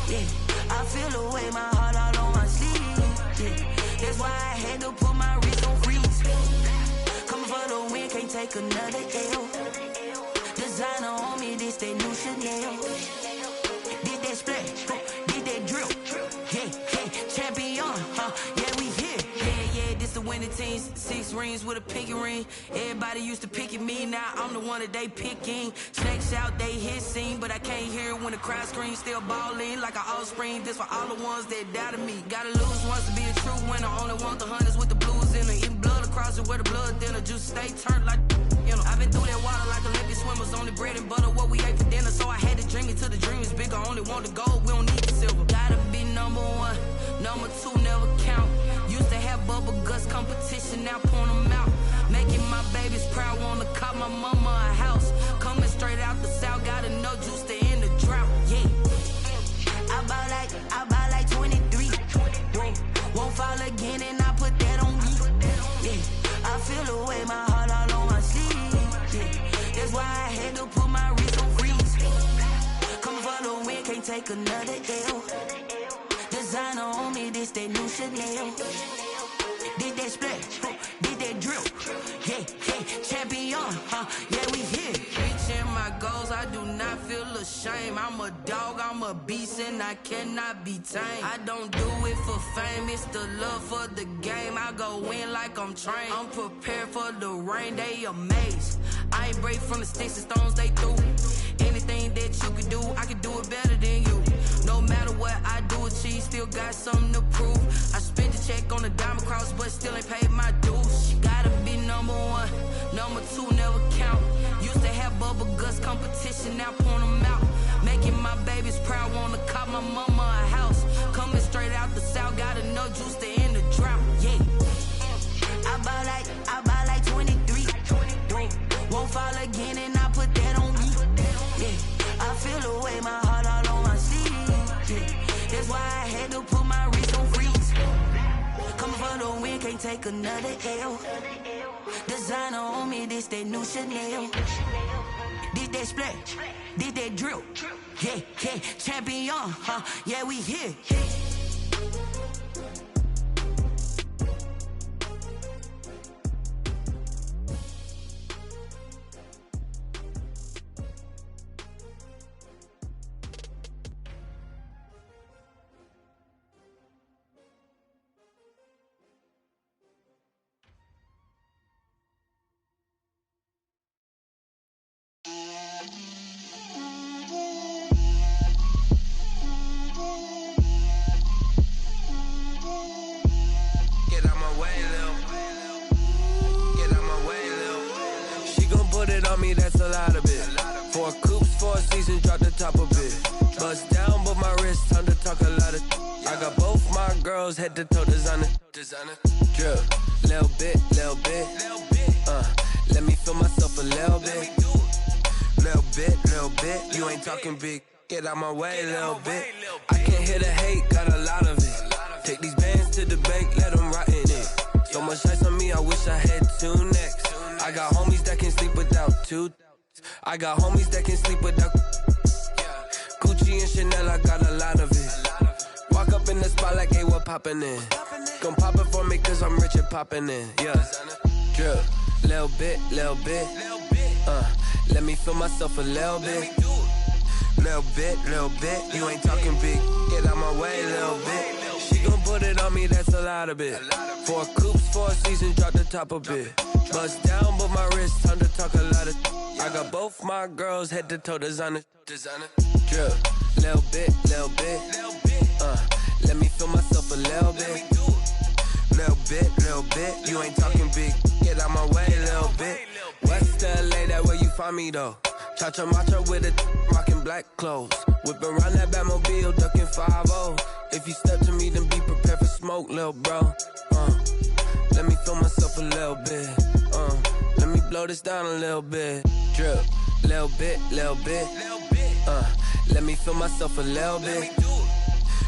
Yeah, I feel the way, my heart all on my sleeve. Yeah, that's why I had to put my wrist on freeze. Coming for the win, can't take another L. Designer on me, this that new Chanel. Did that splash, did that drill. Yeah, champion, yeah, we here. Yeah, this the winning team. 6 rings with a pinky ring. Everybody used to pick at me, now I'm the one that they picking. Snakes out, they hit scene, but I can't hear it when the crowd screams. Still balling like an offspring. This for all the ones that doubted me. Gotta lose once to be a true winner. Only want the hunters with the blues in it. Eating blood across it where the blood dinner. Juice stay turned like, you know. I've been through that water like Olympic swimmers. Only bread and butter, what we ate for dinner. So I had to dream it till the dream is bigger. Only want the gold, we don't need the silver. Gotta be number 1, number 2 never count. Used to have bubble guts competition, now point them out. Making my babies proud, wanna cop my mama a house. Coming straight out the south, gotta know juice to end the drought. Yeah, I buy like 23. Won't fall again and I put that on me. Yeah, I feel the way, my heart all on my sleeve. Yeah, that's why I had to put my wrist on freeze. Coming for the win, can't take another L. Designer on me, this that new Chanel. Did that splash, did that drill. Yeah, champion, yeah, we here. Reaching my goals, I do not feel ashamed. I'm a dog, I'm a beast, and I cannot be tamed. I don't do it for fame, it's the love for the game. I go in like I'm trained. I'm prepared for the rain, they amazed. I ain't break from the sticks and stones they threw. Anything that you could do, I could do it better than you. No matter what I do, achieve, still got something to prove. I spent the check on the diamond cross, but still ain't paid my dues. Gotta be number 1, number 2 never count. Used to have bubble guts competition, now point them out. Making my babies proud, wanna cop my mama a house. Coming straight out the south, gotta know juice to end the drought. Yeah, I buy like 23. Won't fall again and I put that on me. Yeah, I feel the way, my heart all on my sleeve. Yeah, that's why I had to put my wrist on freeze. Coming for the win, can't take another L. Designer on me, this that new Chanel. Did that splash, did that drill. Yeah, champion, yeah, we here. put it on me, that's a lot of it. 4 coops, 4 seasons, drop the top a bit. Bust down, but my wrist, time to talk a lot of. I got both my girls head to toe designer. Drip, little bit. Let me feel myself a little bit. Little bit. You ain't talking big. Get out my way, little bit. I can't hear the hate, got a lot of it. Take these bands to the bank, let them rot in it. So much ice on me, I wish I had 2 necks. I got homies that can sleep without 2. I got homies that can sleep without. Gucci and Chanel, I got a lot of it. Walk up in the spot like, hey, what poppin' in? Gon' pop it for me, cause I'm rich and poppin' in. Yeah, drip, little bit. Let me feel myself a little bit. Little bit. You ain't talking big. Get out my way, little bit. She gon' put it on me, that's a lot of it. 4 coops, 4 seasons, drop the top a bit. Bust down, but my wrist, time to talk a lot of. I got both my girls head to toe designer. Drip, little bit. Let me feel myself a little bit. Little bit. You ain't talking big. Get out my way, little bit. West LA, that where you find me though. Cha-cha matcha with it, rockin' black clothes. Whip around that Batmobile, ducking 5-0. If you step to me, then be prepared for smoke, lil' bro. Let me feel myself a little bit. Let me blow this down a little bit. Drip, little bit. Let me feel myself a little bit.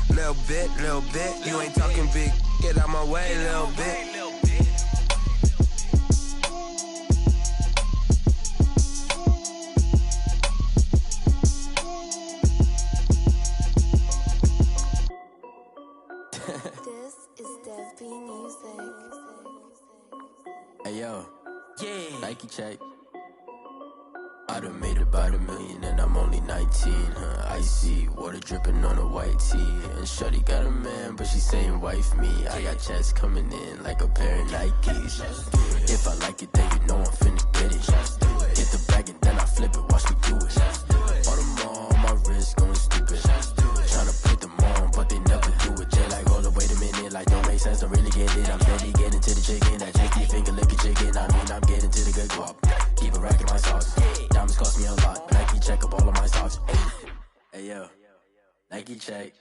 Little bit. You ain't talking big. Get out my way, little bit. Hey yo, yeah. Nike check. I done made about $1 million and I'm only 19. Icy water dripping on a white tee. And shorty got a man, but she saying wife me. I got checks coming in like a pair of Nikes. If I like it, then you know I'm finna get it. Hit the bag and then I flip it. Watch me do it. All them on my wrist going stupid. Tryna put them on, but they never do it. Jay like, hold up, wait a minute. Like, don't make sense, don't really get it. I'm steady getting to the chicken. That chicky finger licking chicken. I mean, I'm getting to the good guap. Keep a rack in my socks. Diamonds cost me a lot. Nike check up all of my stocks. Hey yo, Nike check.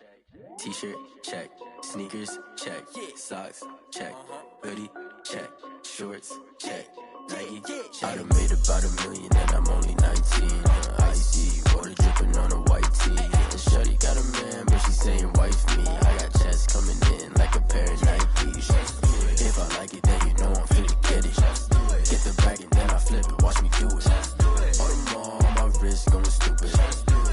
T-shirt check. Sneakers check. Socks check. Hoodie check. Shorts check. Nike I done made about $1 million and I'm only 19. Icy water dripping on a white tee. And shorty got a man, but she saying wife me. I got checks coming in like a pair of Nikes. If I like it, then you know I'm finna get it. Get the bag and then I flip it. Watch me do it. All them on my wrist going stupid.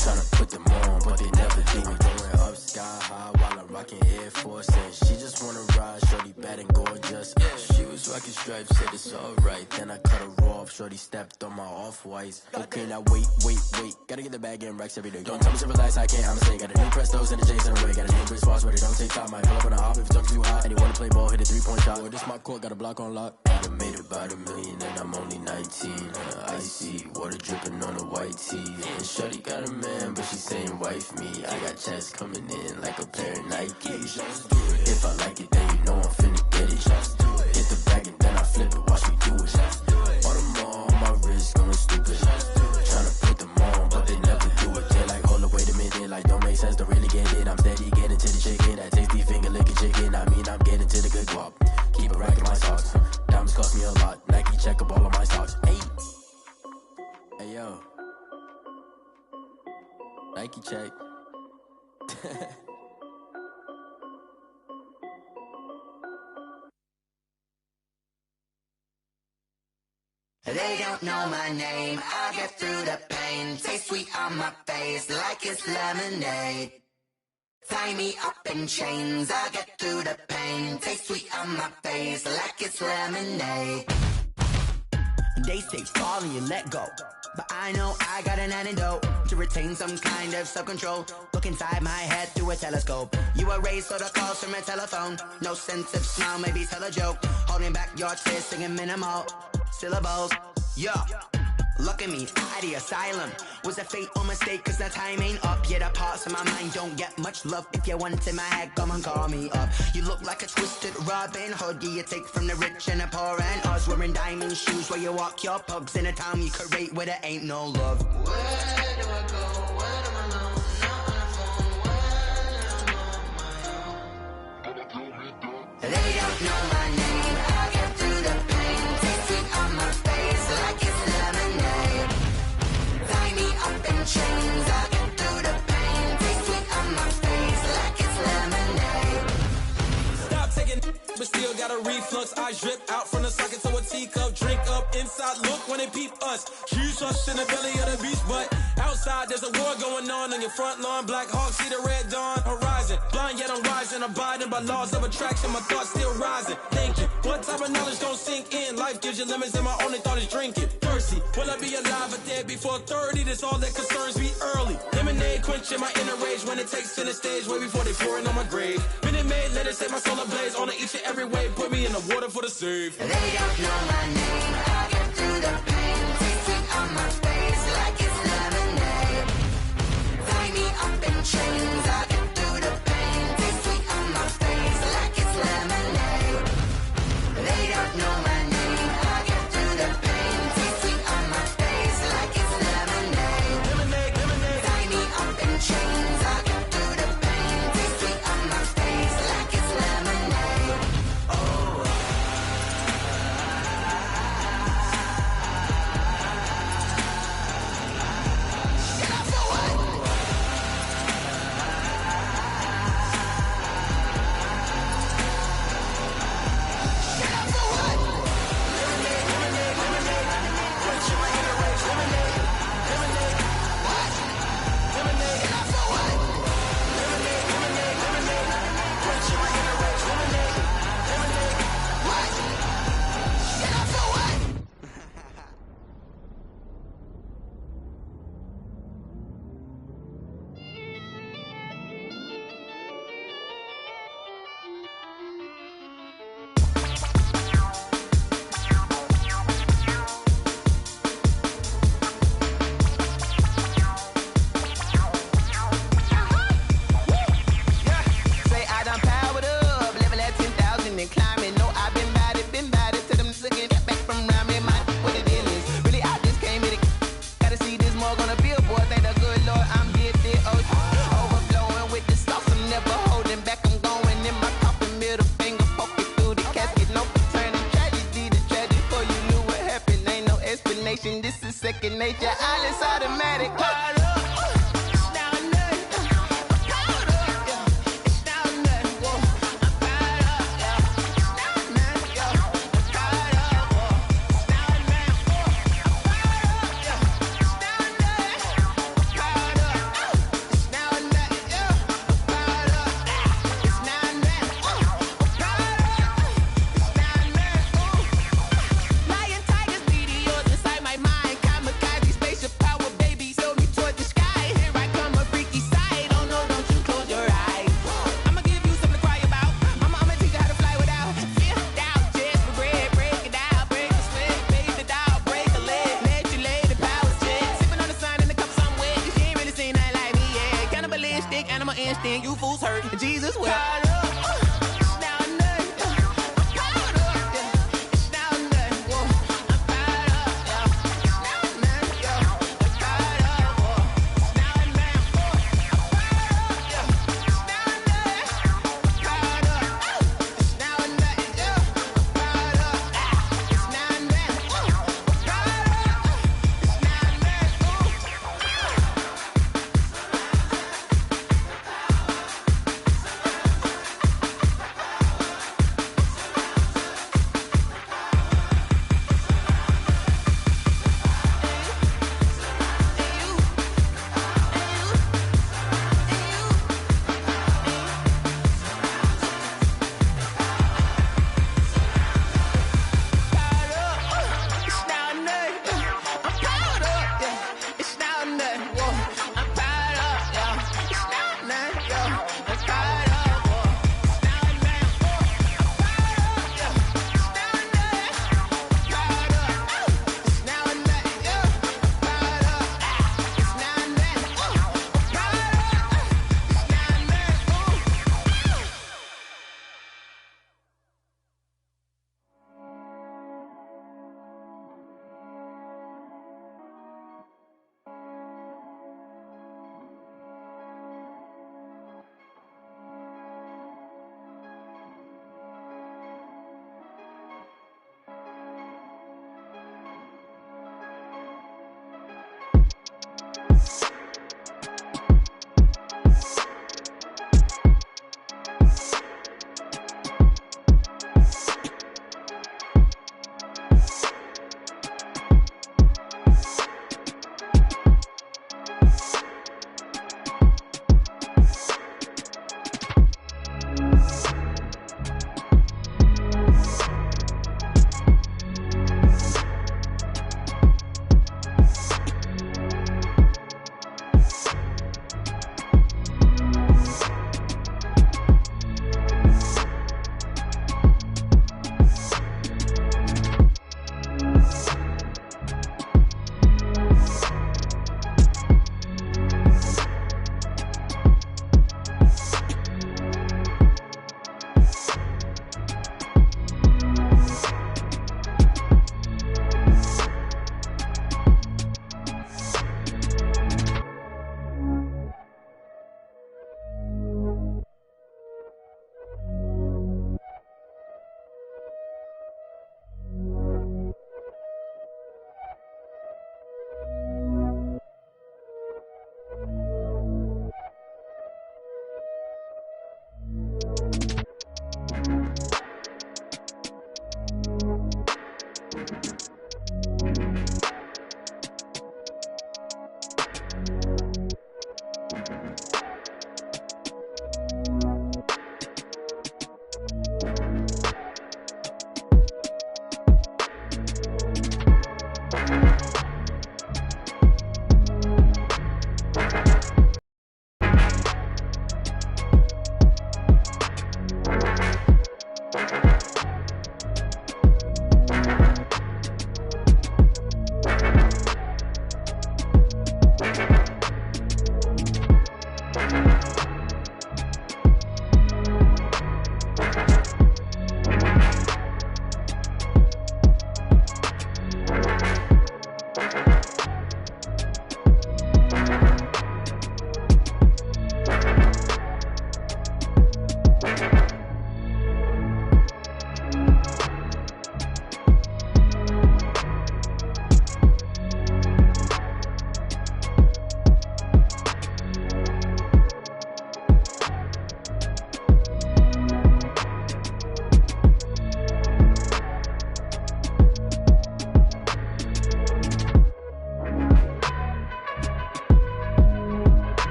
Tryna put them on, but they never do it. Going up sky high while I'm rocking Air Force. And she just wanna ride, shorty bad and gorgeous. She was rocking stripes, said it's alright. Then I cut her off, shorty stepped on my off-whites. Okay, now wait. Gotta get the bag and racks every day. Don't tell me to relax, I can't, I'ma say. Got a new Prestos and a J's in a way. Got a new Chris Foss, but it don't take time. Might pull up on a hop if it's too hot. And you wanna play ball, hit a 3-point shot. Or this my court, got a block on lock. I done made about $1 million and I'm only 19. Icy water dripping on a white tee. And shorty got a man, but she saying wife me. I got checks coming in like a pair of Nikes. If I like it, then you know I'm finna get it. Hit the bag and then I flip it. Watch me do it. All them on my wrist going stupid. Tryna put them on, but they never do it. They're like, hold up, wait a minute. Like, don't make sense, don't really get it. I'm steady getting to the chicken. That tasty finger licking chicken. I mean, I'm getting to the good guap. Keep a rack in my socks. Diamonds cost me a lot. Nike check up all of my stocks. Hey yo, Nike check. They don't know my name, I get through the pain. Taste sweet on my face like it's lemonade. Tie me up in chains, I get through the pain. Taste sweet on my face like it's lemonade. They say fall and you let go, but I know I got an antidote to retain some kind of self-control. Look inside my head through a telescope. You erase all the calls from a telephone. No sense of smile, maybe tell a joke. Holding back your tears, singing minimal syllables. Yeah, Look at me, out the asylum. Was a fate or mistake, cause the time ain't up. Yeah, the parts of my mind don't get much love. If you want in my head, come and call me up. You look like a twisted Robin Hood. Yeah, you take from the rich and the poor and us. Wearing diamond shoes where you walk your pugs in a town you could rate where there ain't no love. Where do I go? Where do I know? Not on the phone. When I'm on my own. They don't know my name. I get through the pain. Taste it on my face like it's lemonade. Tie me up in chains. I get through the pain. Taste it on my face like it's lemonade. Stop taking, but still got a reflux. Eyes drip out from the socket to a teacup. Drink up inside, look when they peep us. Choose us in the belly of the beast, but outside there's a war going on your front lawn. Black Hawk, see the red dawn horizon. Blind yet I'm rising, abiding by laws of attraction. My thoughts still rising, thinking what type of knowledge don't sink in? Life gives you lemons and my only thought is drinking. Thirsty, will I be alive or dead before 30? That's all that concerns me early. Lemonade quenching my inner rage when it takes center stage way before they pouring on my grave. Minute Maid, let it set my soul ablaze on each and every way. Put me in the water for the save. They don't know my name. I get through the pain. Taste it on my face like it's lemonade. Tie me up in chains. I get through the pain. Taste it on my face like it's lemonade. They don't know my name. I get through the pain. Taste it on my face like it's lemonade. Lemonade, lemonade. Tie me up in chains. I get through the pain. Taste it on my face like it's lemonade. Oh. This is second nature, all is automatic. Animal instinct, you fools hurt. Jesus will.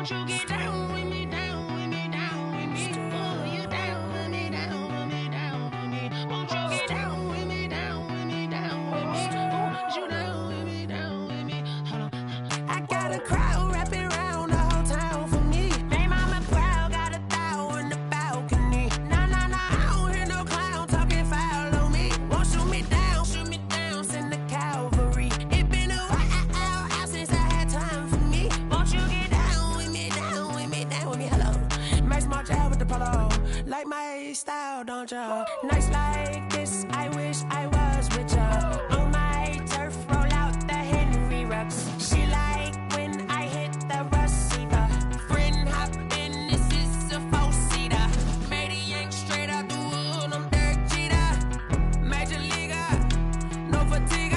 Won't you get down with me, down with me, down with me? Oh, you down with me, down with me, down with me. Won't you get down with me, down with me, down with me? Oh, you down with me, down with me? Hold on. I got a crowd wrapping around the whole town for me. They mama proud, got a thou in the balcony. Nah, nah, nah, I don't hear no clown talking foul on me. Won't shoot me down, send the cavalry. It been a while since I had time for me. Won't you get down with me, down with me, down with me? Hello. Max March out with the polo. Like my style, don't ya? Nights like this, I wish I was with ya. On my turf, roll out the Henry Rux. She like when I hit the receiver. Friend hop in, this is a four-seater. Made a yank straight out the wood, I'm Derek Jeter. Major leaguer, no fatigue.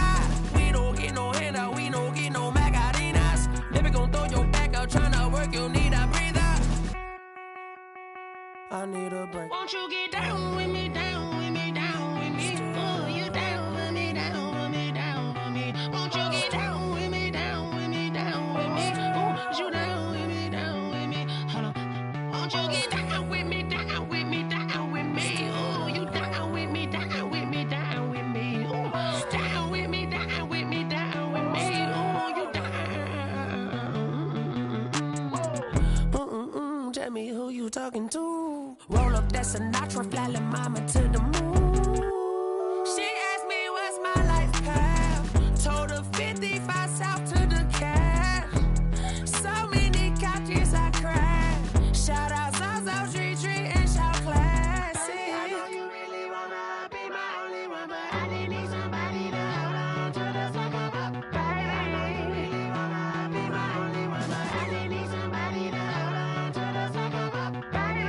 We don't get no handout, we don't get no Macarinas. Never gon' throw your back out, tryna work, you need a breather. I need a break. Won't you get down with me, down with me, down with me? Oh, you down with me, down with me, down with me? Won't you get down with me, down with me, down with me? Oh, you down with me, down with me? Hold on. Won't you get down with me, down with me, down with me? Oh, you down with me, down with me, down with me? Oh, down with me, down with me, down with me? Oh, you down. Tell me who you talking to. Roll up that Sinatra, fly la mama to the moon. She asked me what's my life path. Told her 55 south to the cat. So many couches I cried. Shout out Zazo, Tree, and shout classy. I know you really wanna be my only one, but I didn't need somebody to hold on to the sucker up, baby. I know you really wanna be my only one, but I didn't need somebody to hold on to the sucker up, baby.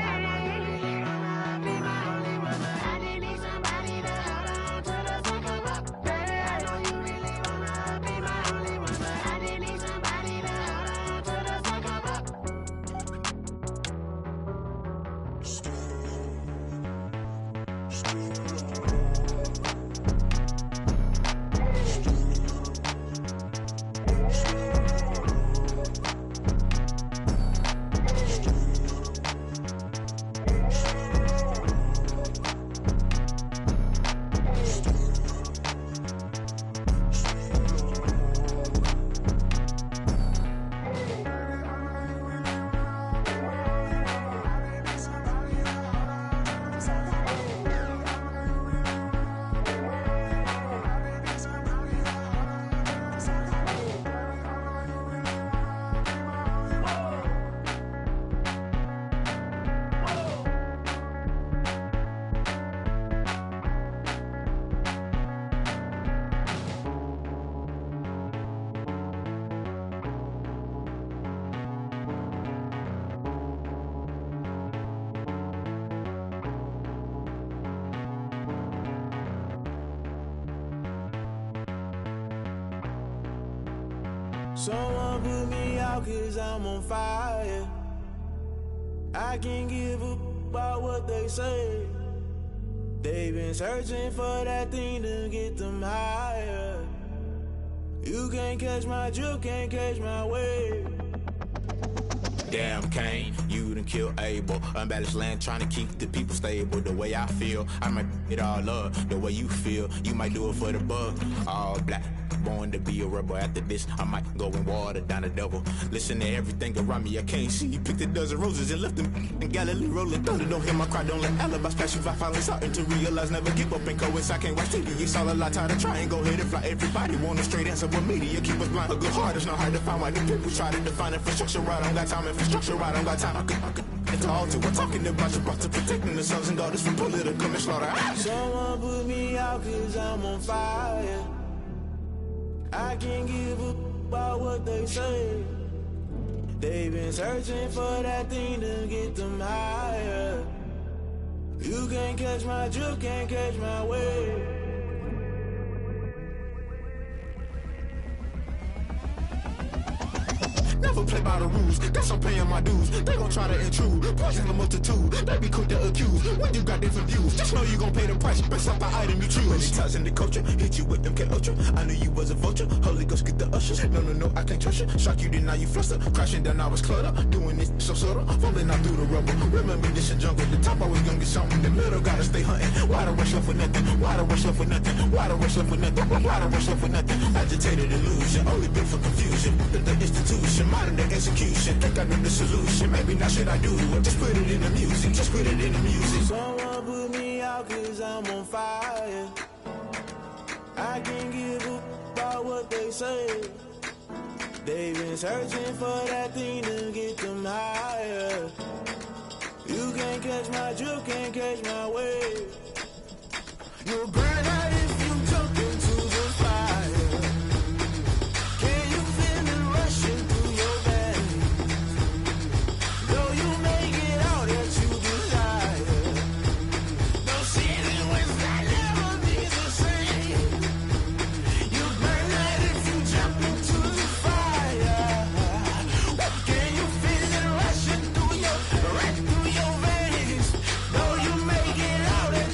Someone put me out 'cause I'm on fire. I can't give a about what they say. They've been searching for that thing to get them higher. You can't catch my drift, can't catch my wave. Damn Kane, you done killed Abel. Unbalanced land trying to keep the people stable. The way I feel, I might it all up. The way you feel, you might do it for the buck. All black, born to be a rebel. After this, I might go and water down the devil. Listen to everything around me, I can't see. You picked a dozen roses and left them in Galilee rolling thunder. Don't hear my cry, don't let alibis pass you by. Finally starting to realize, never give up and coincide. I can't watch TV, it's all a lot. Tired of trying, go ahead and fly. Everybody want a straight answer, but media keep us blind. A good heart is not hard to find. Why the people try to define infrastructure right? I don't got time, infrastructure right, I don't got time. I could it's all to. We're talking about you, about to protecting the sons and daughters from political and slaughter. Someone put me out 'cause I'm on fire. I can't give a about what they say. They've been searching for that thing to get them higher. You can't catch my drift, can't catch my wave. Never play by the rules, guess I'm paying my dues. They gon' try to intrude, poison the multitude. They be quick to accuse when you got different views. Just know you gon' pay the price based off the item you choose. Many times in the culture, hit you with them K Ultra. I knew you was a vulture. Holy Ghost get the ushers. No, I can't trust you. Shock you, then now you fluster. Crashing down, I was cluttered. Doing this so subtle, falling out through the rubble. Remember this a jungle. The top I was gonna get something. The middle gotta stay hunting. Why the rush left for nothing? Why the rush left for nothing? Why the rush left for nothing? Why the rush left for nothing? Agitated illusion, only built for confusion. The institution, modern day execution. Think I know the solution. Maybe not should I do it? Just put it in the music. Just put it in the music. Someone put me out 'cause I'm on fire. I can't give up about what they say. They've been searching for that thing to get them higher. You can't catch my drift, can't catch my wave. You'll burn out if you jump into the fire. Can you feel it rushing through your veins? Though you make it out that you desire. No season when that never be the same. You burn out if you jump into the fire. Can you feel it rushing through your veins? Though you make it out that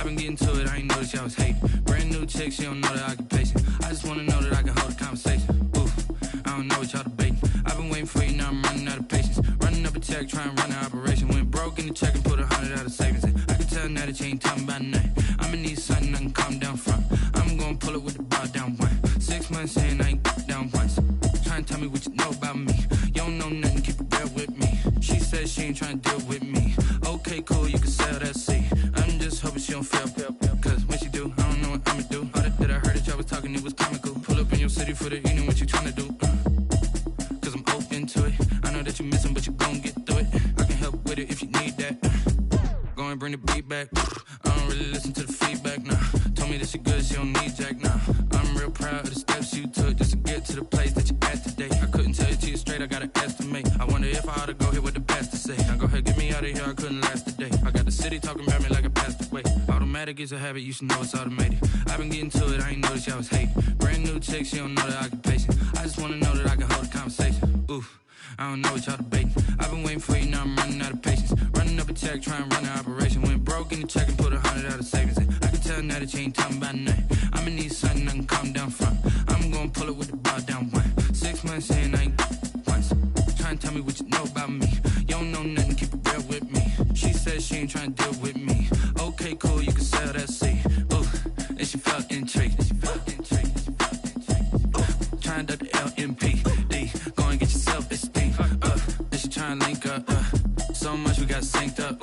been getting to it, I ain't noticed y'all was hating. Brand new chick, she don't know the occupation. I just wanna know that I can hold a conversation. Oof, I don't know what y'all debating. I've been waiting for you, now I'm running out of patience. Running up a check, trying to run an operation. Went broke in the check and put 100 out of savings in. I can tell now that you ain't talking about nothing. I'ma need something I can calm down from. I'm gonna pull it with the bar down one. 6 months in, I ain't down once. Trying to tell me what you know about me. You don't know nothing, keep it real with me. She said she ain't trying to deal with me. Okay, cool, you can sell that seat. I'm just hoping she don't fail. Cause when she do, I don't know what I'ma do. All that I heard that y'all was talking, it was comical. Pull up in your city for the evening, what you trying to do? Cause I'm open to it. I know that you missing, but you gon' get through it. I can help with it if you need that. Go and bring the beat back. I don't really listen to the feedback, nah. Told me that she good, she don't need jack, nah. I'm real proud of the steps you took just to get to the place that you at today. I couldn't tell it to you straight, I gotta estimate. I wonder if I ought to go here with the pastor say. Now go ahead, get me out of here, I couldn't last a day. I got the city talking about me like I passed away. Automatic is a habit, you should know it's automated. I've been getting to it, I ain't noticed y'all was hating. Brand new chick, she don't know the occupation. I just wanna know that I can hold a conversation. Oof, I don't know what y'all debating. I've been waiting for you, now I'm running out of patience. Running up a check, trying to run an operation. Went broke in the check and put 100 out of savings in. I can tell now that you ain't talking about nothing. I'ma need something I can calm down from. I'm gonna pull it with the bar down one. 6 months in, I ain't once. Trying to tell me what you know about me. You don't know nothing, keep it real with me. She said she ain't trying to deal with me. Okay, cool, you can sell that seat. Ooh, and she felt intrigued. Trying to the LMPD. Go and get your self-esteem. And she trying to link up. So much we got synced up.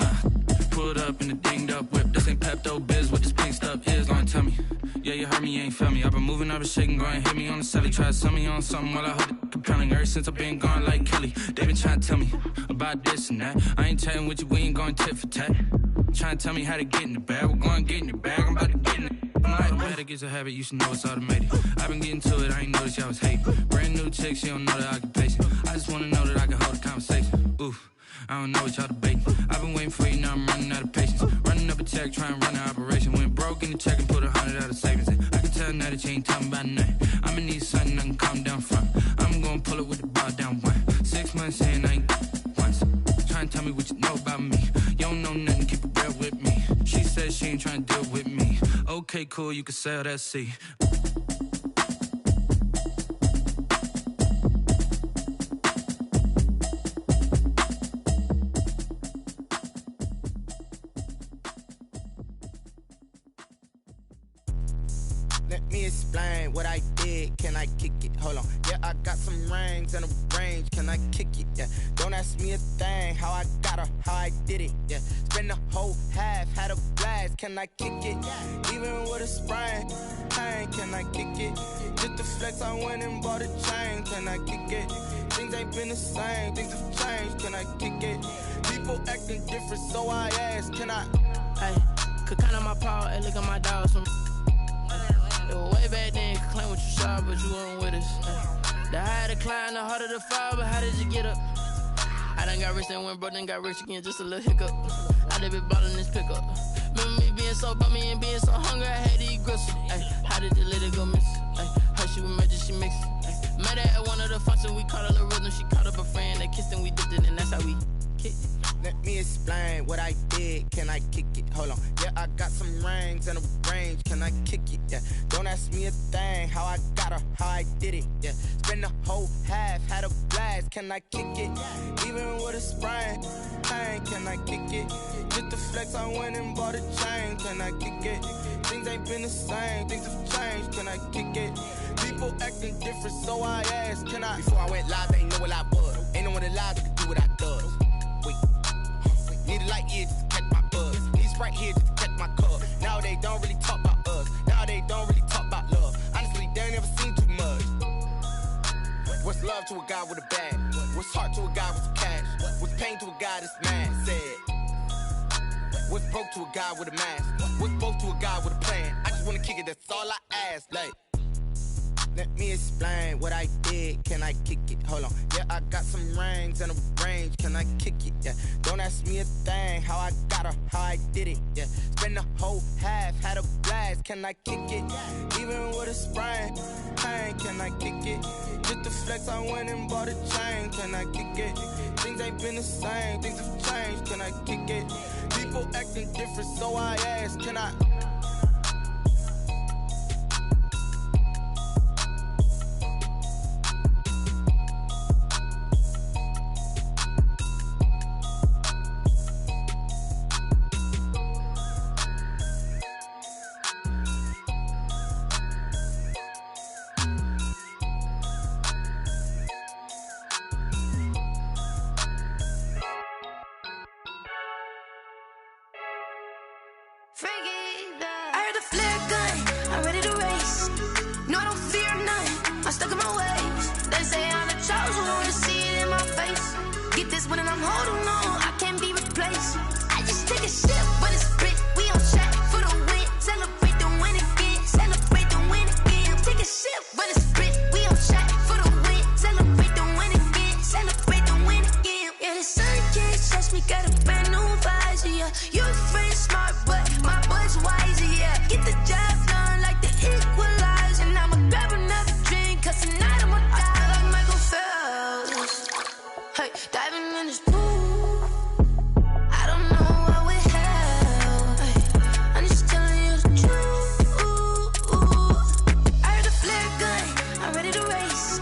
Pulled up in the dinged up whip. This ain't Pepto-Biz, what this pink stuff is. Go and tell me. Yeah, you heard me, you ain't felt me. I've been moving, I've been shaking, go and hit me on the celly. Try to sell me on something while I hold it compelling. Ever since I've been gone like Kelly, they been trying to tell me about this and that. I ain't chatting with you, we ain't going tit for tat. Trying to tell me how to get in the bag. We're going to get in the bag, I'm about to get in it. Automatic is a habit, you should know it's automated. I've been getting to it, I ain't noticed y'all was hating. Brand new chick, she don't know the occupation. I just wanna know that I can hold a conversation. Oof, I don't know what y'all debating. I've been waiting for you, now I'm running out of patience. Running up a check, trying to run an operation. Went broke in the check and put 100 out of savings in. I can tell now that you ain't talking about nothing. I'ma need something I can calm down from. I'm gonna pull it with the bar down one. 6 months in, I ain't once. Trying to tell me what you know about me. You don't know nothing, keep it real with me. She said she ain't trying to deal with me. Okay, cool, you can sell that seat. Let me explain what I did. Can I kick it? Hold on. Yeah, I got some rings and a range. Can I kick it? Yeah. Don't ask me a thing. How I got her, how I did it. Yeah. Spend the whole half, had a blast. Can I kick it? Even with a sprain. Pain, can I kick it? Just to flex, I went and bought a chain. Can I kick it? Things ain't been the same. Things have changed. Can I kick it? People acting different, so I ask. Can I? Hey, could count on my power and look at my dogs from. It was way back then, could claim what you saw, but you weren't with us. The higher the climb, the harder the fall, but how did you get up? I done got rich and went broke, then got rich again, just a little hiccup. I done been ballin' this pickup. Remember me being so bummy and being so hungry, I had to eat gristle. How did the lady go miss? Her she was magic, she mixed it. Met her at one of the functions, we caught a little rhythm, she caught up a friend, they kissed and we dipped it, and that's how we kicked it. Let me explain what I did. Can I kick it? Hold on. Yeah, I got some rings and a range. Can I kick it? Yeah. Don't ask me a thing. How I got her, how I did it. Yeah. Spend the whole half, had a blast. Can I kick it? Even with a sprain. Pain, can I kick it? Just to flex, I went and bought a chain. Can I kick it? Things ain't been the same. Things have changed. Can I kick it? People acting different, so I asked. Can I? Before I went live, they ain't know what I was. Ain't no one alive that could do what I does. Wait. Need a light here just to catch my buzz. Need Sprite here just to catch my cup. Now they don't really talk about us. Now they don't really talk about love. Honestly, they ain't never seen too much. What's love to a guy with a bag? What's heart to a guy with some cash? What's pain to a guy that's mad? Said. What's broke to a guy with a mask? What's broke to a guy with a plan? I just wanna kick it, that's all I ask. Like, let me explain what I did. Can I kick it? Hold on. Yeah, I got some rings and a range. Can I kick it? Yeah. Don't ask me a thing. How I got her, how I did it. Yeah. Spend the whole half, had a blast. can I kick it? Even with a sprain, pain, can I kick it? Just the flex, I went and bought a chain, can I kick it? Things ain't been the same, things have changed, can I kick it? People acting different, so I ask, can I? I heard a flare gun, I'm ready to race. No, I don't fear none, I'm stuck in my ways. They say I'm the chosen one, see it in my face. Get this one and I'm holding on, I can't be replaced. I just take a sip, but it's split, we on track for the win. Celebrate the win again, celebrate the win again. Take a sip, but it's split, we on track for the win. Celebrate the win again, celebrate the win again. Yeah, the sun can't touch me, got a brand new visor, yeah. You're friend smart, but my boy's wiser, yeah. Get the job done like the equalizer. And I'ma grab another drink, cause tonight I'ma die like Michael Phelps. Hey, diving in this pool, I don't know what we have. Hey, I'm just telling you the truth. I heard a flare gun, I'm ready to race.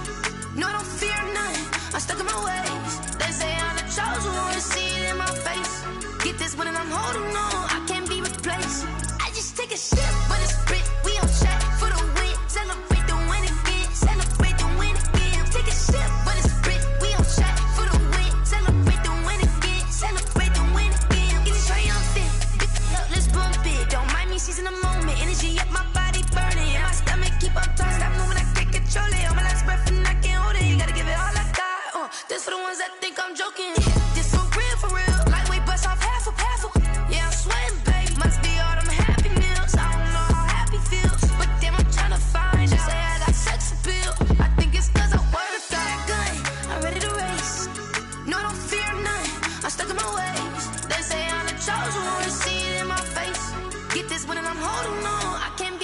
No, I don't fear none, I'm stuck in my ways. They say I'm the chosen one, see it in my face. Get this one and I'm holding on, I can't be replaced. I just take a sip, but it's split, we on track for the win. Celebrate the win again, celebrate the win again. Take a sip, but it's split, we on track for the win. Celebrate the win again, celebrate the win again. Get it triumphant, up, let's bump it. Don't mind me seizing the moment, energy up my body burning. And my stomach keep up tight, stop moving, I can't control it. On my last breath and I can't hold it, you gotta give it all I got. This for the ones that think I'm joking. This for real, lightweight bust off half a. Yeah, I'm sweating, babe, must be all them happy meals. I don't know how happy feels, but damn, I'm tryna find you. Say I got sex appeal, I think it's cause I work a gun, I'm ready to race. No, I don't fear none, I'm stuck in my ways. They say I'm the chosen one, see it in my face. Get this one and I'm holding on, I can't be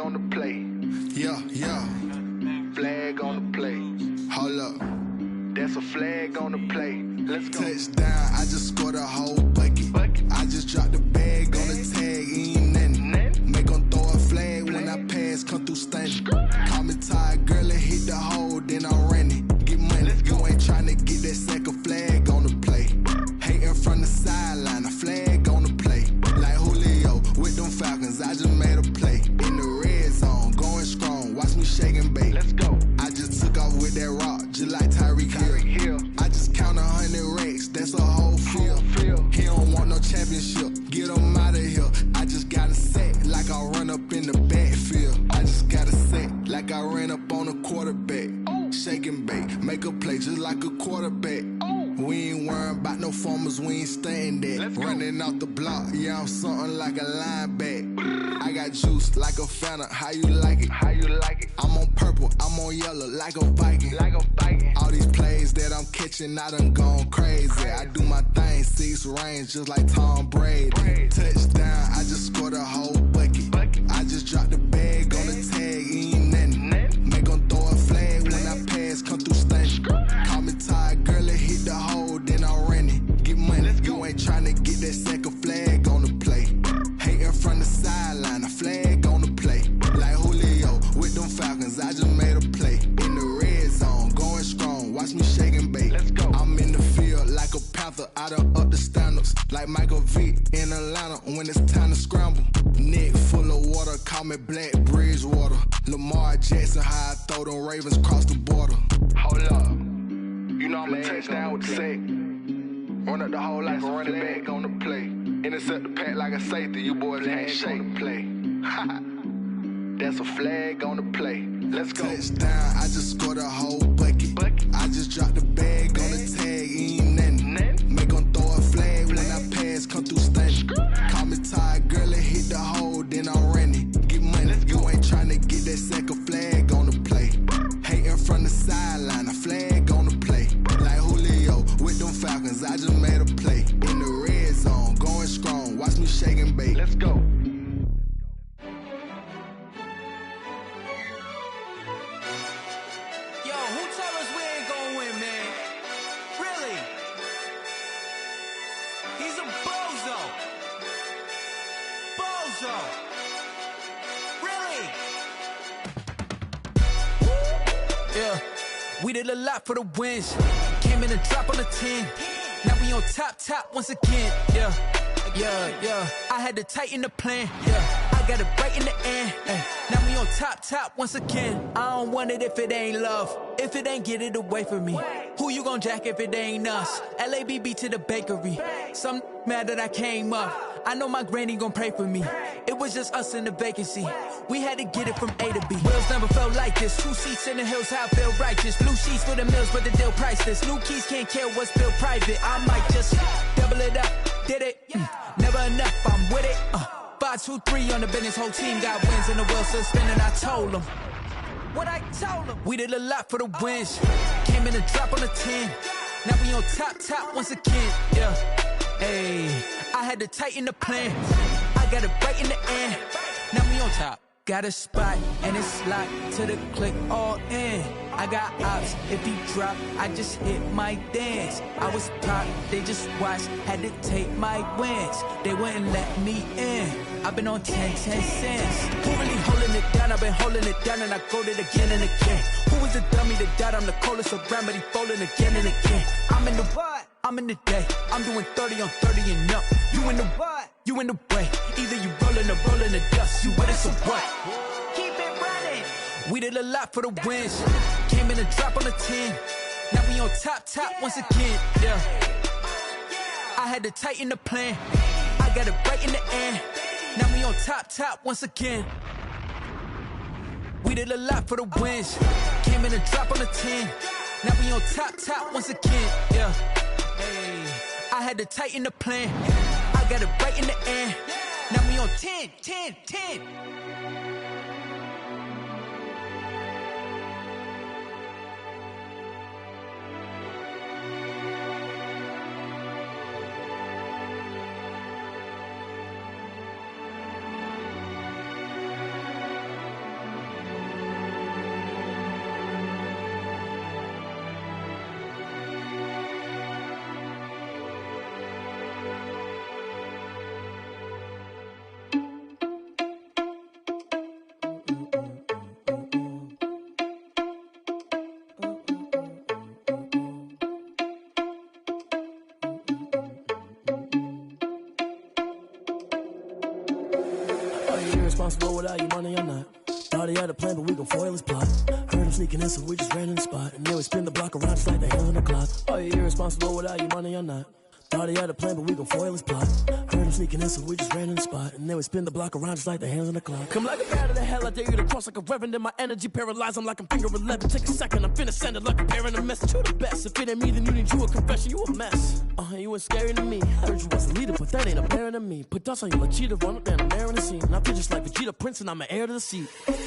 on the play. Yeah. Flag on the play. Hold up. That's a flag on the play. Let's go. Touchdown, I just scored a whole bucket. I just dropped the bag on the tag, ain't nothing. Make them throw a flag when I pass, come through stunning. Call me tired, girl, and hit the hole, then I'm running. Get money, you ain't tryna get that second flag on the play. Hating from the sideline, a flag on the play. Like Julio with them Falcons, I just made a play. In the red zone, going strong, watch me shake and bake. Let's go. I just took off with that rock, just like Tyreek Hill. I just count 100 racks, that's a whole field. He don't want no championship, get him out of here. I just got a set, like I run up in the backfield. I just got a set, like I ran up on a quarterback. Shake and bake, make a play just like a quarterback. We ain't worrying about no formers, we ain't staying there. Running off the block, yeah, I'm something like a linebacker. I got juice like a Fanta, how you like it? I'm on purple, I'm on yellow, like a Viking. All these plays that I'm catching, I done gone crazy. I do my thing, 6 range, just like Tom Brady. Touchdown, I just scored a whole bucket. I just dropped the bag on the tag, ain't nothing. Make them throw a flag when I pass, come through stunning. Call me tired, girl, and hit the hole, then I'm running. Get money, you ain't tryna get that second flag on the play. Hating from the sideline, a flag on the play. Like Julio with them Falcons, I just made a play. In the red zone, going strong, watch me shake and bake. Let's go. I'm in the field like a panther, I done up the standards. Like Michael Vick in Atlanta when it's time to scramble. Neck full of water, call me Black Bridgewater. Lamar Jackson, how I throw them Ravens cross the border. Hold up. You know I'm a touchdown with the sack. Run up the whole life, run it back on the play. Intercept the pack like a safety, you boys ain't shake the play. That's a flag on the play. Let's go. Touchdown, I just scored a whole bucket. I just dropped the bag on the tag, ain't nothing. Make them throw a flag when I pass, come through stunning. Call me tired, girl, and hit the hole, then I'm running. Get money, you ain't tryna get that second flag on the play. Hating from the sideline, a flag on the play. Like Julio with them Falcons, I just made a play. In the red zone, going strong, watch me shake and bake. Let's go. Yo, who tell us we ain't gonna win, man? Really? He's a bozo. Really? Yeah, we did a lot for the wins. Came in and drop on the 10. Now we on top once again. Yeah. I had to tighten the plan. Yeah, I got it right in the end. Now we on top once again. I don't want it if it ain't love. If it ain't, get it away from me. Who you gon' jack if it ain't us? LABB to the bakery. Some mad that I came up. I know my granny gon' pray for me. It was just us in the vacancy. We had to get it from A to B. Wheels never felt like this. 2 seats in the hills, how I feel righteous. Blue sheets for the mills, but the deal priceless. New keys can't care what's built private. I might just double it up. Did it? Never enough, I'm with it. 5, 2, 3 on the business. Whole team got wins and the wheels still spinning. I told them what I told them. We did a lot for the wins. Came in and drop on the 10. Now we on top once again. Yeah. Hey, I had to tighten the plan. I got it right in the end. Now we on top. Got a spot and it's locked to the click all in. I got ops, if he drop, I just hit my dance. I was pop, they just watched, had to take my wins. They wouldn't let me in. I've been on 10 cents. Who really holding it down? I've been holding it down and I go it again and again. Who was the dummy that died? I'm the coldest around, but he folding again and again. I'm in the what? I'm in the day. I'm doing 30 on 30 and up. You in the what? You in the way. Either you rolling or rolling the dust. You with us or what? Keep it running. We did a lot for the wins. Came in and drop on the 10. Now we on top once again. Yeah. I had to tighten the plan. I got it right in the end. Now we on top once again. We did a lot for the wins. Came in and drop on the 10. Now we on top once again. Yeah. Hey, I had to tighten the plan. I got it right in the end. Now we on 10. irresponsible without your money or not. Thought he had a plan, but we gon' foil his plot. Heard him sneaking in, so we just ran in the spot. And then we spin the block around just like the hands on the clock. Are you irresponsible without your money or not? Thought he had a plan, but we gon' foil his plot. Heard him sneaking in, so we just ran in the spot. And then we spin the block around just like the hands on the clock. Come like a bat of the hell, I dare you to cross like a reverend. And my energy paralyzed, I'm like I'm finger 11. Take a second, I'm finna send it like a parent a message. You the best, if it ain't me, then you need you a confession. You a mess, you ain't scary to me. I heard you was a leader, but that ain't apparent to me. Put dust on you like cheetah, run up down the mayor in the scene. And I feel just like Vegeta Prince, and I'm an heir to the seat.